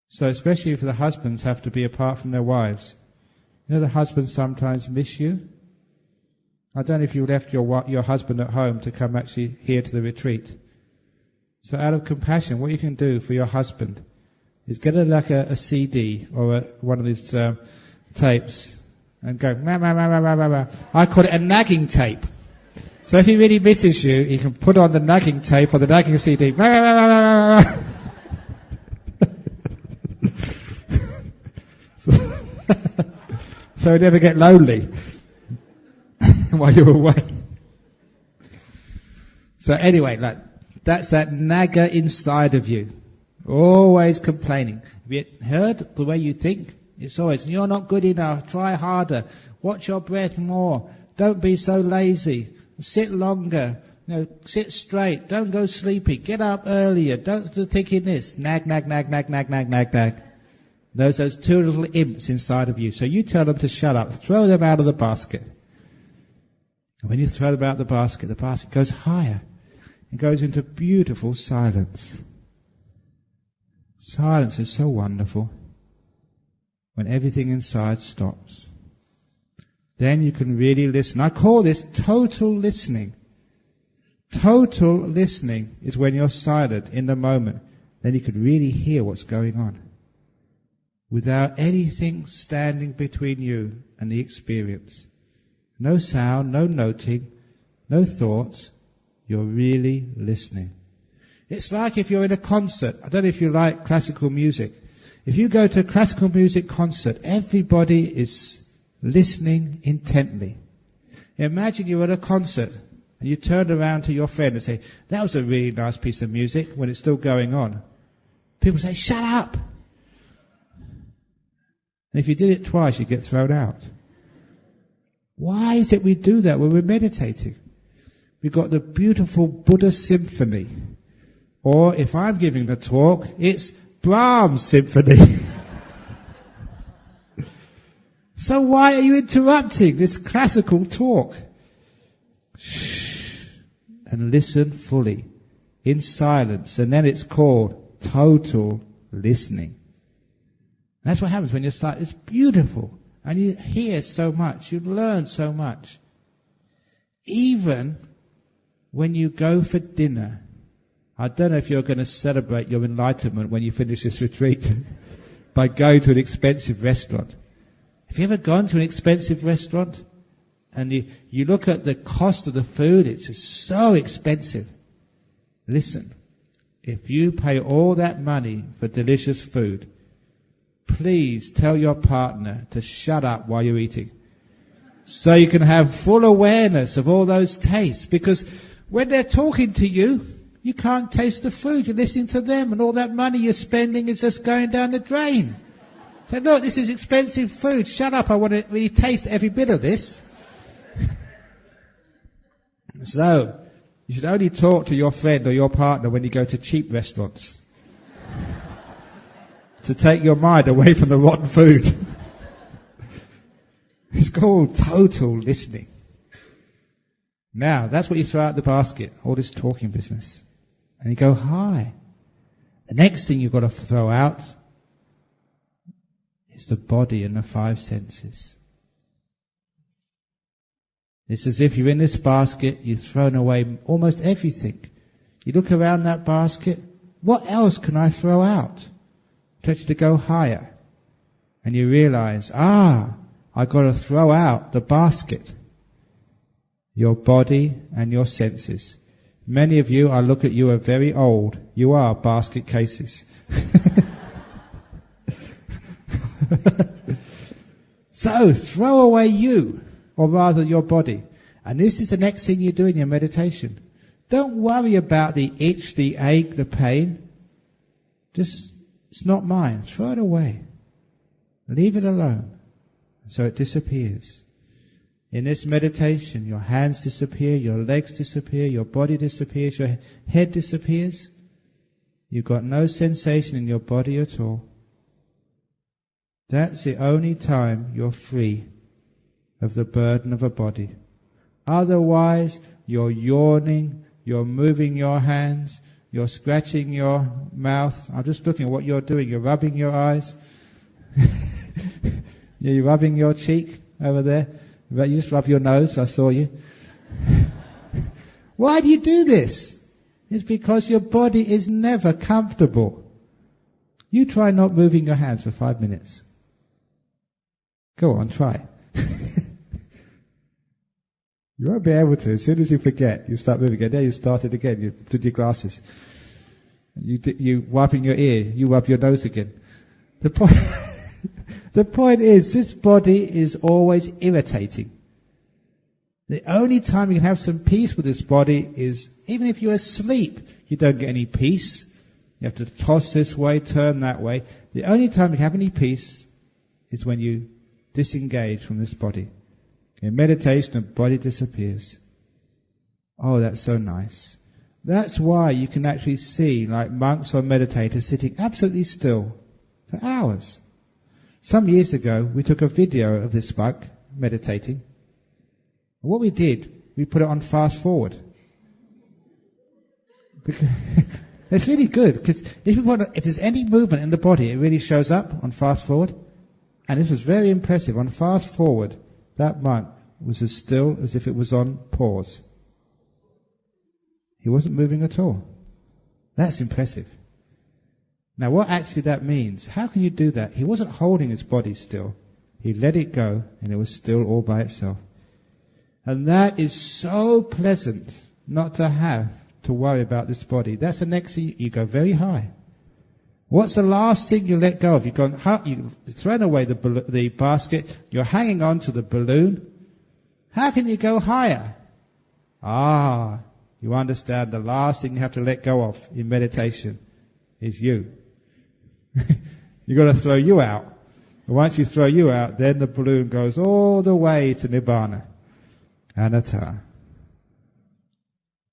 So especially if the husbands have to be apart from their wives. You know the husbands sometimes miss you? I don't know if you left your husband at home to come actually here to the retreat. So out of compassion, what you can do for your husband is get a CD or one of these tapes and go, rah, rah, rah, rah, rah, rah. I call it a nagging tape. So if he really misses you, he can put on the nagging tape or the nagging CD. Rah, rah, rah, rah, rah, rah. So he'll never get lonely while you're away. So anyway, that's that nagger inside of you. Always complaining. Have you heard the way you think? It's always, you're not good enough, try harder, watch your breath more, don't be so lazy, sit longer, sit straight, don't go sleepy, get up earlier, don't do thinking this, nag, nag, nag, nag, nag, nag, nag, nag. Those two little imps inside of you. So you tell them to shut up, throw them out of the basket. And when you throw them out of the basket goes higher. It goes into beautiful silence. Silence is so wonderful. When everything inside stops. Then you can really listen. I call this total listening. Total listening is when you're silent in the moment. Then you can really hear what's going on. Without anything standing between you and the experience. No sound, no noting, no thoughts. You're really listening. It's like if you're in a concert. I don't know if you like classical music. If you go to a classical music concert, everybody is listening intently. Imagine you're at a concert and you turn around to your friend and say, that was a really nice piece of music, when it's still going on. People say, shut up! And if you did it twice, you get thrown out. Why is it we do that when we're meditating? We've got the beautiful Buddha symphony. Or if I'm giving the talk, it's Brahms symphony. So why are you interrupting this classical talk? Shh. And listen fully, in silence. And then it's called total listening. That's what happens when you start. It's beautiful. And you hear so much. You learn so much. Even when you go for dinner. I don't know if you're going to celebrate your enlightenment when you finish this retreat by going to an expensive restaurant. Have you ever gone to an expensive restaurant? And you look at the cost of the food. It's just so expensive. Listen. If you pay all that money for delicious food, please tell your partner to shut up while you're eating. So you can have full awareness of all those tastes. Because when they're talking to you, you can't taste the food. You're listening to them, and all that money you're spending is just going down the drain. So look, this is expensive food. Shut up, I want to really taste every bit of this. So, you should only talk to your friend or your partner when you go to cheap restaurants. To take your mind away from the rotten food. It's called total listening. Now, that's what you throw out the basket, all this talking business. And you go high. The next thing you've got to throw out is the body and the five senses. It's as if you're in this basket, you've thrown away almost everything. You look around that basket, what else can I throw out? To go higher. And you realize, I've got to throw out the basket. Your body and your senses. Many of you, I look at you, are very old. You are basket cases. So, throw away you, or rather your body. And this is the next thing you do in your meditation. Don't worry about the itch, the ache, the pain. Just, it's not mine. Throw it away. Leave it alone. So it disappears. In this meditation, your hands disappear, your legs disappear, your body disappears, your head disappears. You've got no sensation in your body at all. That's the only time you're free of the burden of a body. Otherwise, you're yawning, you're moving your hands, you're scratching your mouth. I'm just looking at what you're doing. You're rubbing your eyes. You're rubbing your cheek over there. You just rub your nose, I saw you. Why do you do this? It's because your body is never comfortable. You try not moving your hands for 5 minutes. Go on, try. You won't be able to. As soon as you forget, you start moving again. There you started again. You did your glasses. You wiping your ear. You rub your nose again. The point is, this body is always irritating. The only time you can have some peace with this body is, even if you're asleep, you don't get any peace. You have to toss this way, turn that way. The only time you have any peace is when you disengage from this body. In meditation, the body disappears. Oh, that's so nice. That's why you can actually see, like monks or meditators, sitting absolutely still for hours. Some years ago, we took a video of this monk meditating. And what we did, we put it on fast forward. It's really good, because if there's any movement in the body, it really shows up on fast forward. And this was very impressive. On fast forward, that monk was as still as if it was on pause. He wasn't moving at all. That's impressive. Now, what actually that means, how can you do that? He wasn't holding his body still. He let it go, and it was still all by itself. And that is so pleasant not to have to worry about this body. That's the next thing. You go very high. What's the last thing you let go of? You've thrown away the basket. You're hanging on to the balloon. How can you go higher? You understand the last thing you have to let go of in meditation is you. You've got to throw you out. And once you throw you out, then the balloon goes all the way to Nibbana. Anatta.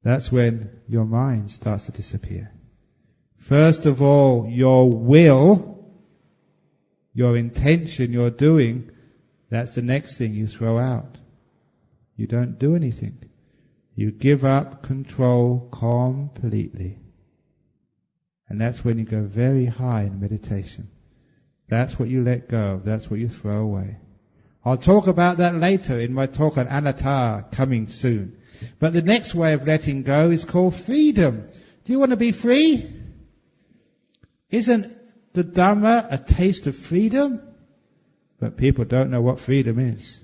That's when your mind starts to disappear. First of all, your will, your intention, your doing, that's the next thing you throw out. You don't do anything. You give up control completely. And that's when you go very high in meditation. That's what you let go of. That's what you throw away. I'll talk about that later in my talk on anatta, coming soon. But the next way of letting go is called freedom. Do you want to be free? Isn't the Dhamma a taste of freedom? But people don't know what freedom is.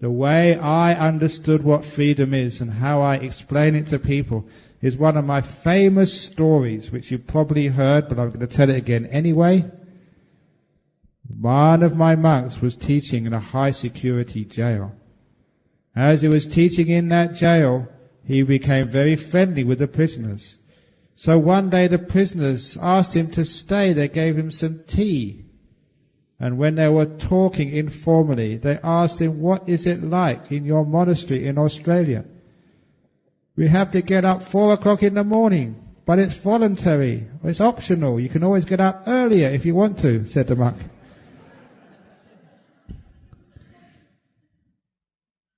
The way I understood what freedom is and how I explain it to people is one of my famous stories, which you've probably heard, but I'm going to tell it again anyway. One of my monks was teaching in a high security jail. As he was teaching in that jail, he became very friendly with the prisoners. So one day the prisoners asked him to stay. They gave him some tea. And when they were talking informally, they asked him, "What is it like in your monastery in Australia?" "We have to get up 4 o'clock in the morning, but it's voluntary. It's optional. You can always get up earlier if you want to," said the monk.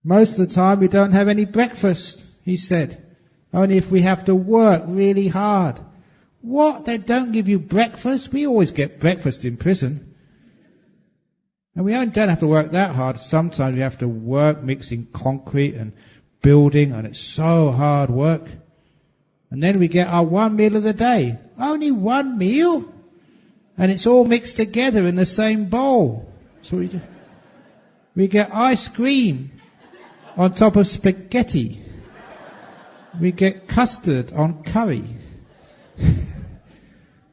"Most of the time we don't have any breakfast," he said. "Only if we have to work really hard." "What? They don't give you breakfast? We always get breakfast in prison." "And we don't have to work that hard. Sometimes we have to work mixing concrete and building, and it's so hard work. And then we get our one meal of the day." "Only one meal? And it's all mixed together in the same bowl." So we do. We get ice cream on top of spaghetti. We get custard on curry.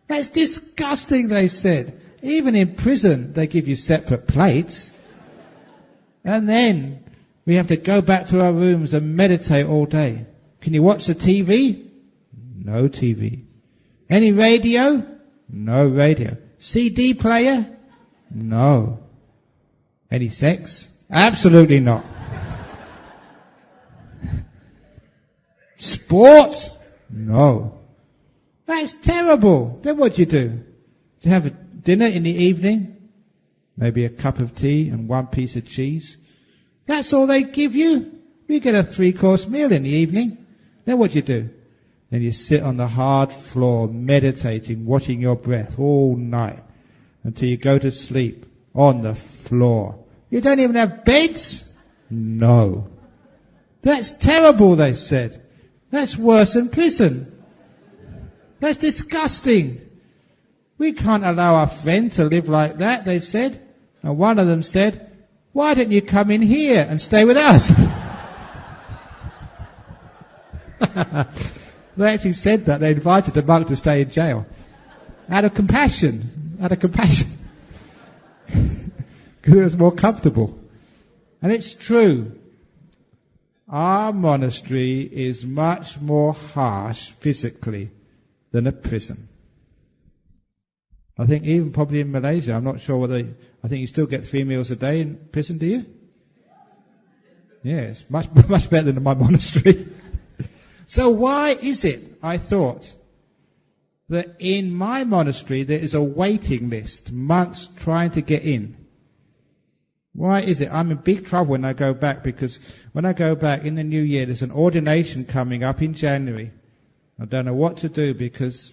"That's disgusting," they said. "Even in prison, they give you separate plates. And then we have to go back to our rooms and meditate all day." Can you watch the TV? No TV. Any radio? No radio. CD player? No. Any sex? Absolutely not. Sport? No. That's terrible. Then what do? To have a dinner in the evening? Maybe a cup of tea and one piece of cheese? That's all they give you? You get a 3-course meal in the evening. Then what do? Then you sit on the hard floor meditating, watching your breath all night until you go to sleep on the floor. You don't even have beds? No. That's terrible, they said. That's worse than prison. That's disgusting. We can't allow our friend to live like that, they said. And one of them said, why don't you come in here and stay with us? They actually said that. They invited the monk to stay in jail. Out of compassion. Because it was more comfortable. And it's true. Our monastery is much more harsh physically than a prison. I think even probably in Malaysia, I'm not sure whether, I think you still get 3 meals a day in prison, do you? Yes, much better than in my monastery. So why is it, I thought, that in my monastery there is a waiting list, monks trying to get in? Why is it? I'm in big trouble when I go back, because when I go back in the new year, there's an ordination coming up in January. I don't know what to do because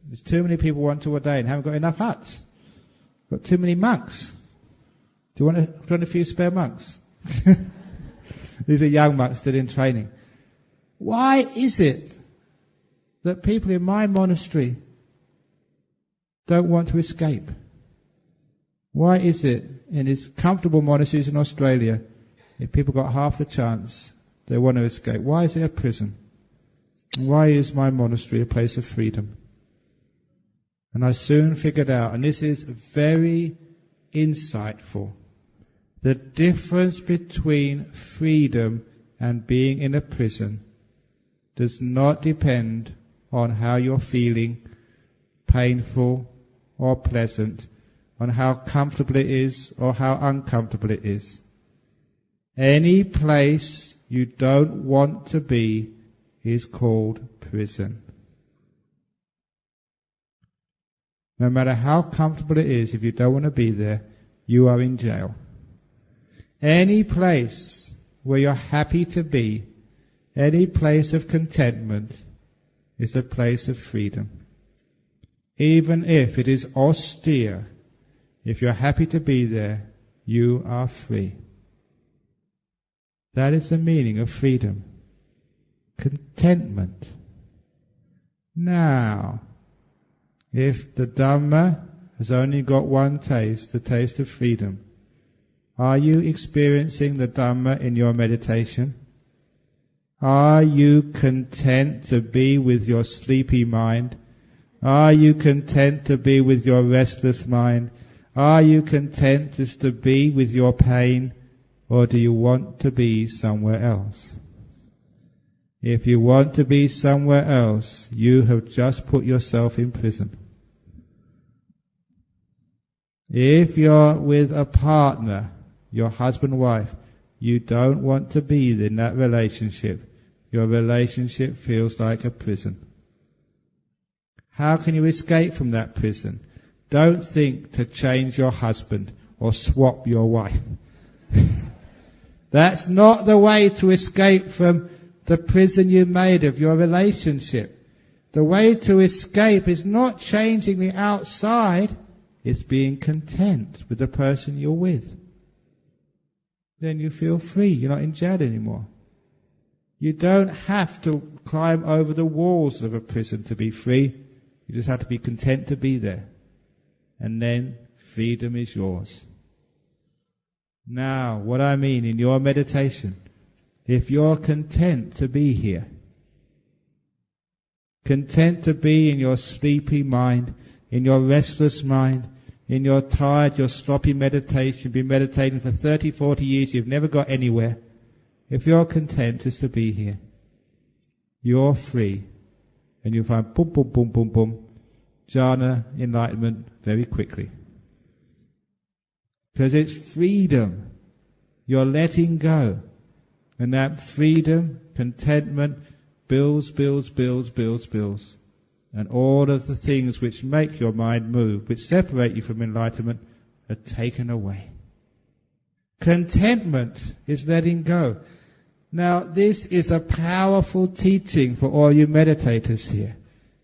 there's too many people want to ordain, haven't got enough huts. Got too many monks. Do you want a few spare monks? These are young monks still in training. Why is it that people in my monastery don't want to escape? Why is it in these comfortable monasteries in Australia, if people got half the chance, they want to escape? Why is it a prison? Why is my monastery a place of freedom? And I soon figured out, and this is very insightful, the difference between freedom and being in a prison does not depend on how you're feeling, painful or pleasant, on how comfortable it is or how uncomfortable it is. Any place you don't want to be is called prison. No matter how comfortable it is, if you don't want to be there, you are in jail. Any place where you're happy to be, any place of contentment, is a place of freedom. Even if it is austere, if you're happy to be there, you are free. That is the meaning of freedom. Contentment. Now, if the Dhamma has only got one taste, the taste of freedom, are you experiencing the Dhamma in your meditation? Are you content to be with your sleepy mind? Are you content to be with your restless mind? Are you content just to be with your pain? Or do you want to be somewhere else? If you want to be somewhere else, you have just put yourself in prison. If you're with a partner, your husband, wife, you don't want to be in that relationship. Your relationship feels like a prison. How can you escape from that prison? Don't think to change your husband or swap your wife. That's not the way to escape from the prison you made of your relationship. The way to escape is not changing the outside, it's being content with the person you're with. Then you feel free, you're not in jail anymore. You don't have to climb over the walls of a prison to be free. You just have to be content to be there. And then freedom is yours. Now, what I mean in your meditation, if you're content to be here, content to be in your sleepy mind, in your restless mind, in your tired, your sloppy meditation, you've been meditating for 30, 40 years, you've never got anywhere. If you're content just to be here, you're free. And you'll find boom, boom, boom, boom, boom, jhana, enlightenment very quickly. Because it's freedom. You're letting go. And that freedom, contentment, builds. And all of the things which make your mind move, which separate you from enlightenment, are taken away. Contentment is letting go. Now, this is a powerful teaching for all you meditators here.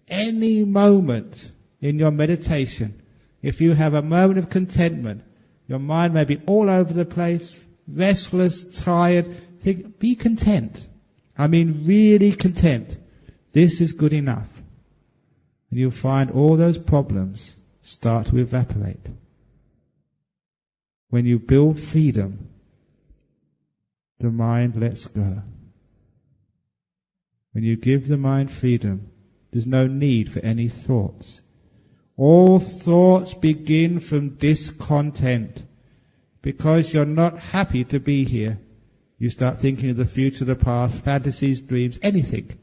Any moment in your meditation, if you have a moment of contentment, your mind may be all over the place, restless, tired. Be content. I mean, really content. This is good enough. And you'll find all those problems start to evaporate. When you build freedom, the mind lets go. When you give the mind freedom, there's no need for any thoughts. All thoughts begin from discontent. Because you're not happy to be here, you start thinking of the future, the past, fantasies, dreams, anything.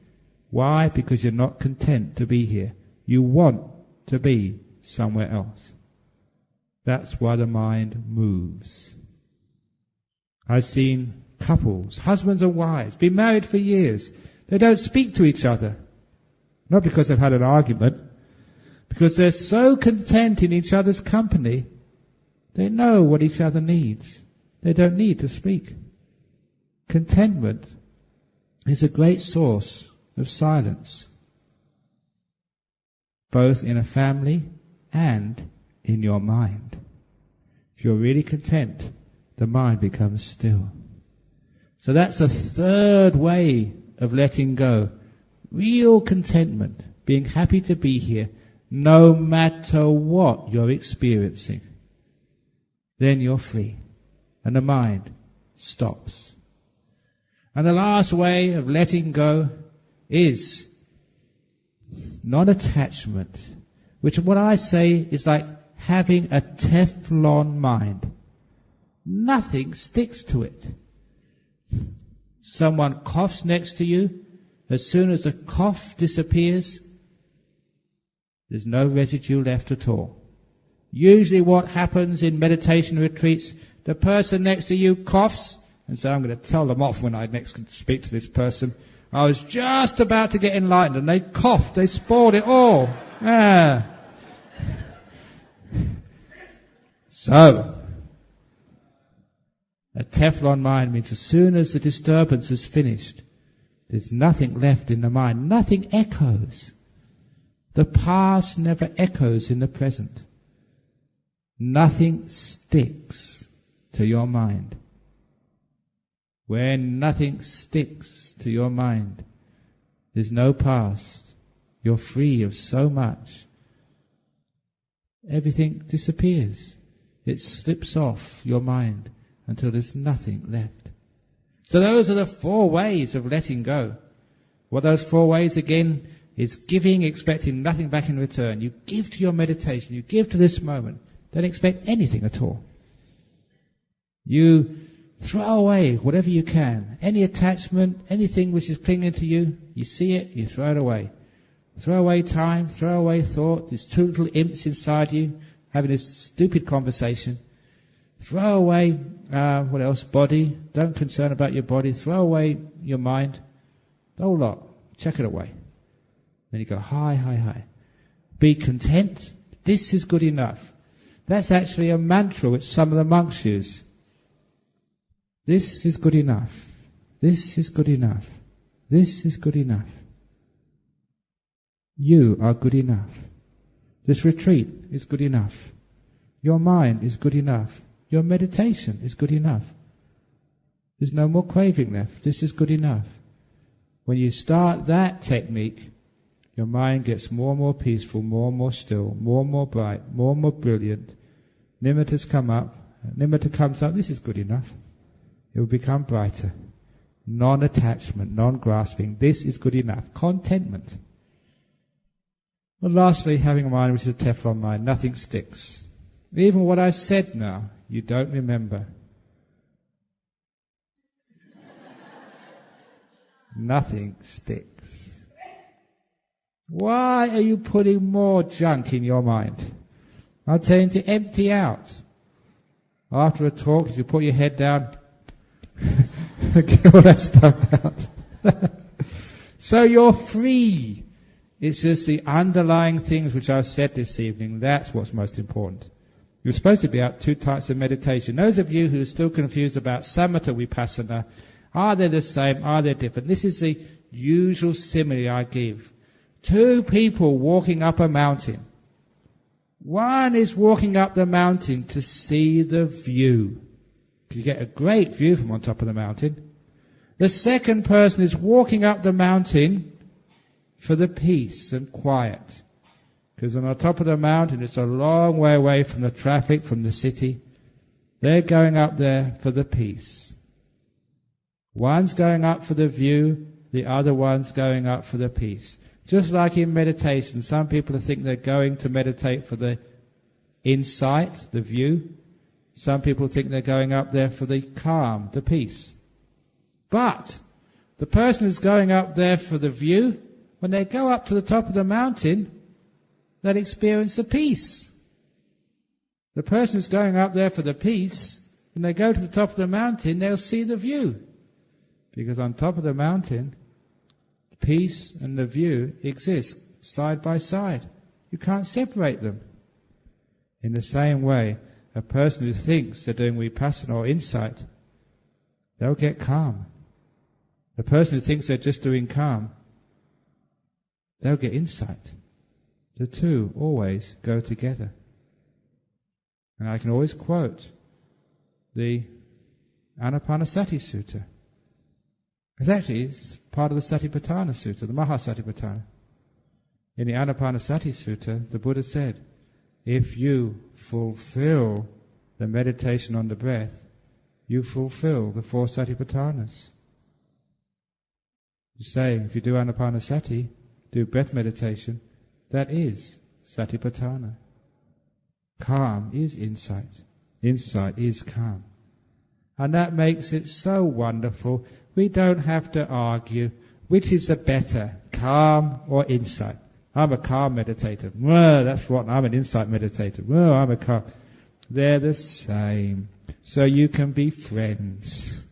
Why? Because you're not content to be here. You want to be somewhere else. That's why the mind moves. I've seen couples, husbands and wives, been married for years. They don't speak to each other. Not because they've had an argument, because they're so content in each other's company, they know what each other needs. They don't need to speak. Contentment is a great source of silence, both in a family and in your mind. If you're really content, the mind becomes still. So that's the third way of letting go. Real contentment, being happy to be here, no matter what you're experiencing. Then you're free, and the mind stops. And the last way of letting go is non-attachment, which what I say is like having a Teflon mind. Nothing sticks to it. Someone coughs next to you. As soon as the cough disappears, there's no residue left at all. Usually what happens in meditation retreats, the person next to you coughs, and so I'm going to tell them off when I next speak to this person. I was just about to get enlightened, and they coughed, they spoiled it all. So, a Teflon mind means as soon as the disturbance is finished, there's nothing left in the mind. Nothing echoes. The past never echoes in the present. Nothing sticks to your mind. When nothing sticks to your mind, there's no past. You're free of so much. Everything disappears. It slips off your mind until there's nothing left. So those are the 4 ways of letting go. What those 4 ways again is giving, expecting nothing back in return. You give to your meditation. You give to this moment. Don't expect anything at all. You throw away whatever you can. Any attachment, anything which is clinging to you, you see it, you throw it away. Throw away time, throw away thought. There's 2 little imps inside you having this stupid conversation. Throw away, what else? Body. Don't concern about your body. Throw away your mind. The whole lot. Chuck it away. Then you go, hi. Be content. This is good enough. That's actually a mantra which some of the monks use. This is good enough. This is good enough. This is good enough. You are good enough. This retreat is good enough. Your mind is good enough. Your meditation is good enough. There's no more craving left. This is good enough. When you start that technique, your mind gets more and more peaceful, more and more still, more and more bright, more and more brilliant. Nimittas come up. Nimitta comes up. This is good enough. It will become brighter. Non-attachment, non-grasping. This is good enough. Contentment. Well, lastly, having a mind which is a Teflon mind. Nothing sticks. Even what I've said now, you don't remember. Nothing sticks. Why are you putting more junk in your mind? I'm telling you to empty out. After a talk, you put your head down, get all that stuff out. So you're free. It's just the underlying things which I've said this evening. That's what's most important. You're supposed to be out two types of meditation. Those of you who are still confused about samatha vipassana, are they the same? Are they different? This is the usual simile I give. Two people walking up a mountain. One is walking up the mountain to see the view. You get a great view from on top of the mountain. The second person is walking up the mountain for the peace and quiet. Because on the top of the mountain, it's a long way away from the traffic, from the city. They're going up there for the peace. One's going up for the view, the other one's going up for the peace. Just like in meditation, some people think they're going to meditate for the insight, the view. Some people think they're going up there for the calm, the peace. But the person who's going up there for the view, when they go up to the top of the mountain, they'll experience the peace. The person who's going up there for the peace, when they go to the top of the mountain, they'll see the view. Because on top of the mountain, the peace and the view exist side by side. You can't separate them. In the same way, a person who thinks they're doing vipassana or insight, they'll get calm. The person who thinks they're just doing calm, they'll get insight. The two always go together. And I can always quote the Anapanasati Sutta. It's actually part of the Satipatthana Sutta, the Mahasatipatthana. In the Anapanasati Sutta, the Buddha said, if you fulfill the meditation on the breath, you fulfill the four Satipatthanas. You say, if you do Anapanasati, do breath meditation, that is Satipatthana. Calm is insight. Insight is calm. And that makes it so wonderful. We don't have to argue which is the better, calm or insight. I'm a calm meditator. Well, that's what I'm an insight meditator. Well, I'm a calm. They're the same. So you can be friends.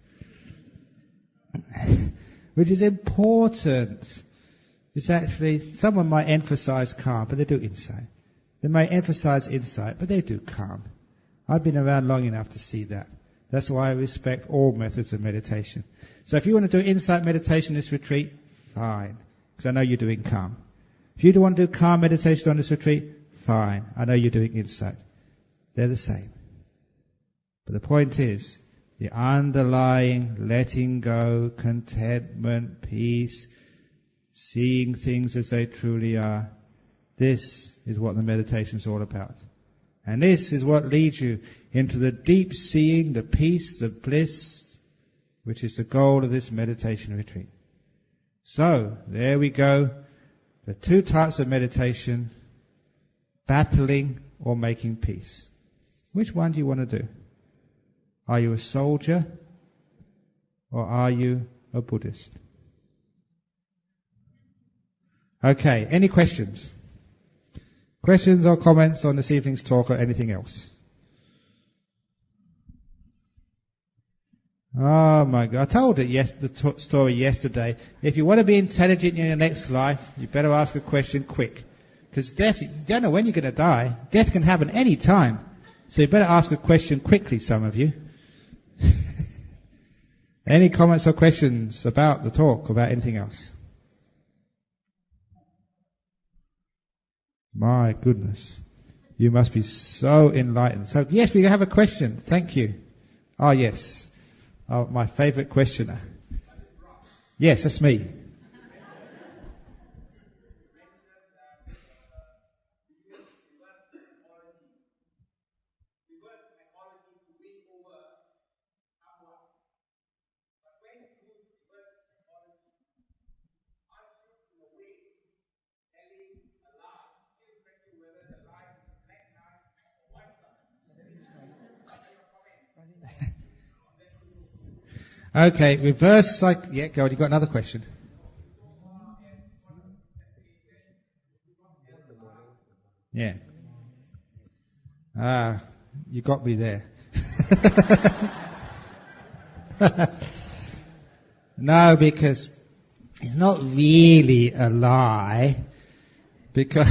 Which is important. It's actually, someone might emphasize calm, but they do insight. They may emphasize insight, but they do calm. I've been around long enough to see that. That's why I respect all methods of meditation. So if you want to do insight meditation this retreat, fine, because I know you're doing calm. If you want to do calm meditation on this retreat, fine, I know you're doing insight. They're the same. But the point is, the underlying letting go, contentment, peace, seeing things as they truly are, this is what the meditation is all about. And this is what leads you into the deep seeing, the peace, the bliss, which is the goal of this meditation retreat. So, there we go. The two types of meditation, battling or making peace. Which one do you want to do? Are you a soldier or are you a Buddhist? Okay, any questions? Questions or comments on this evening's talk or anything else? Oh my God, I told the story yesterday. If you want to be intelligent in your next life, you better ask a question quick. Because death, you don't know when you're going to die. Death can happen any time. So you better ask a question quickly, some of you. Any comments or questions about the talk, about anything else? My goodness. You must be so enlightened. So, yes, we have a question. Thank you. Oh, yes. Oh, my favourite questioner. Yes, that's me. Okay, reverse psych... Yeah, go on, you got another question. Yeah. You got me there. No, because it's not really a lie, because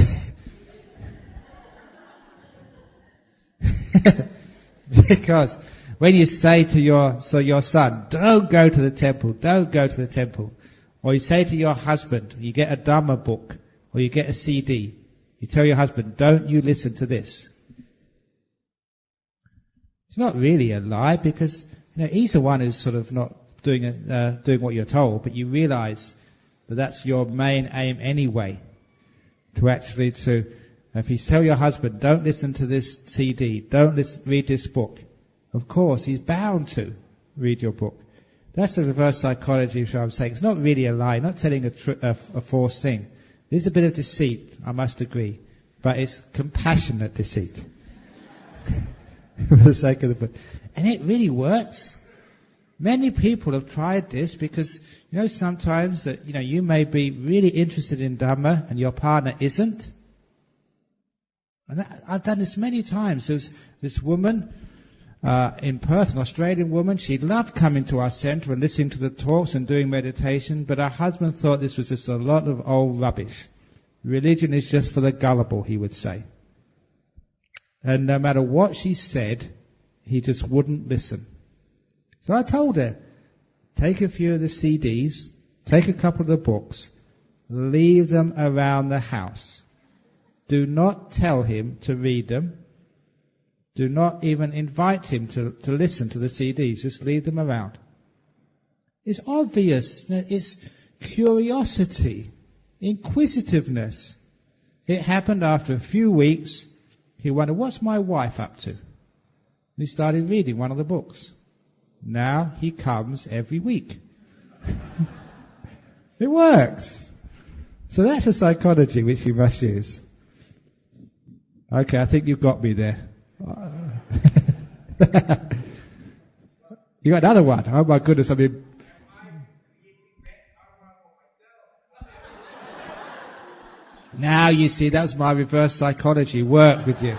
because when you say to your son, don't go to the temple, don't go to the temple, or you say to your husband, you get a Dhamma book, or you get a CD, you tell your husband, don't you listen to this. It's not really a lie, because he's the one who's sort of not doing what you're told, but you realize that that's your main aim anyway, if you tell your husband, don't listen to this CD, read this book, of course he's bound to read your book. That's the reverse psychology, which I'm saying. It's not really a lie, not telling a false thing. There's a bit of deceit, I must agree, but it's compassionate deceit. For the sake of the book. And it really works. Many people have tried this because, sometimes that, you may be really interested in Dhamma and your partner isn't. And I've done this many times. There was this woman in Perth, an Australian woman. She loved coming to our centre and listening to the talks and doing meditation, but her husband thought this was just a lot of old rubbish. Religion is just for the gullible, he would say. And no matter what she said, he just wouldn't listen. So I told her, take a few of the CDs, take a couple of the books, leave them around the house. Do not tell him to read them. Do not even invite him to listen to the CDs. Just leave them around. It's obvious. It's curiosity, inquisitiveness. It happened after a few weeks. He wondered, what's my wife up to? And he started reading one of the books. Now he comes every week. It works. So that's a psychology which you must use. Okay, I think you've got me there. You got another one? Oh my goodness, Now you see, that was my reverse psychology work with you.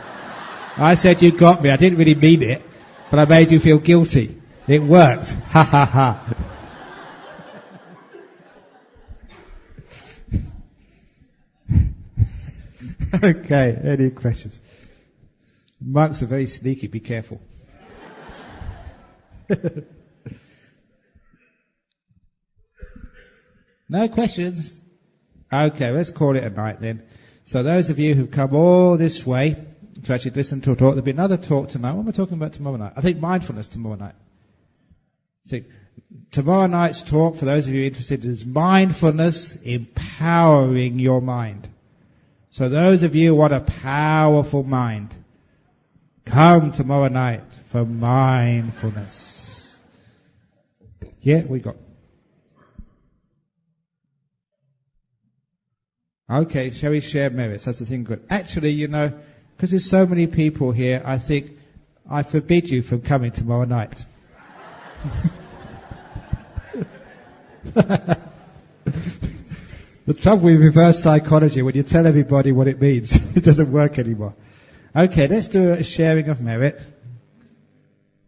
I said you got me. I didn't really mean it, but I made you feel guilty. It worked. Ha ha ha. Okay, any questions? Monks are very sneaky, be careful. No questions? Okay, let's call it a night then. So those of you who've come all this way to actually listen to a talk, there'll be another talk tonight. What am I talking about tomorrow night? I think mindfulness tomorrow night. See, tomorrow night's talk, for those of you interested, is mindfulness empowering your mind. So those of you who want a powerful mind, come tomorrow night for mindfulness. Yeah, we got. Okay, shall we share merits? That's the thing good. Actually, because there's so many people here, I think I forbid you from coming tomorrow night. The trouble with reverse psychology, when you tell everybody what it means, it doesn't work anymore. Okay, let's do a sharing of merit.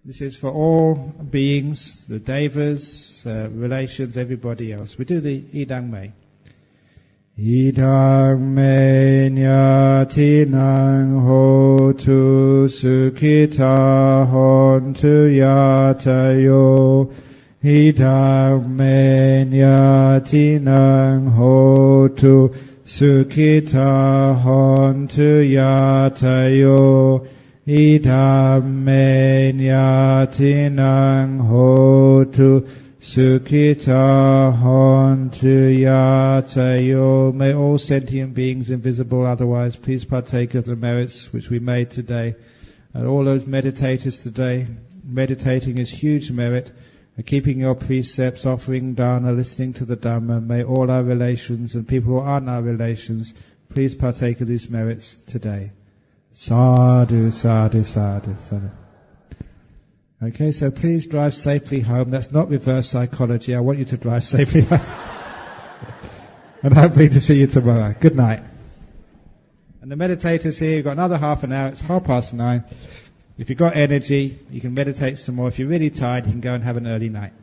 This is for all beings, the devas, relations, everybody else. We do the Idang Me. Idang me nyatinang hotu sukhita hontu yatayo. Idang me nyatinang hotu sukhita hontu yatayo. Idang me nyatinang hotu sukhita hontu yatayo. May all sentient beings, invisible otherwise, please partake of the merits which we made today. And all those meditators today, meditating is huge merit. Keeping your precepts, offering dana, listening to the Dhamma, may all our relations and people who aren't our relations please partake of these merits today. Sadhu, sadhu, sadhu, sadhu. Okay, so please drive safely home. That's not reverse psychology. I want you to drive safely home. And hopefully to see you tomorrow. Good night. And the meditators here, you've got another half an hour, it's 9:30. If you've got energy, you can meditate some more. If you're really tired, you can go and have an early night.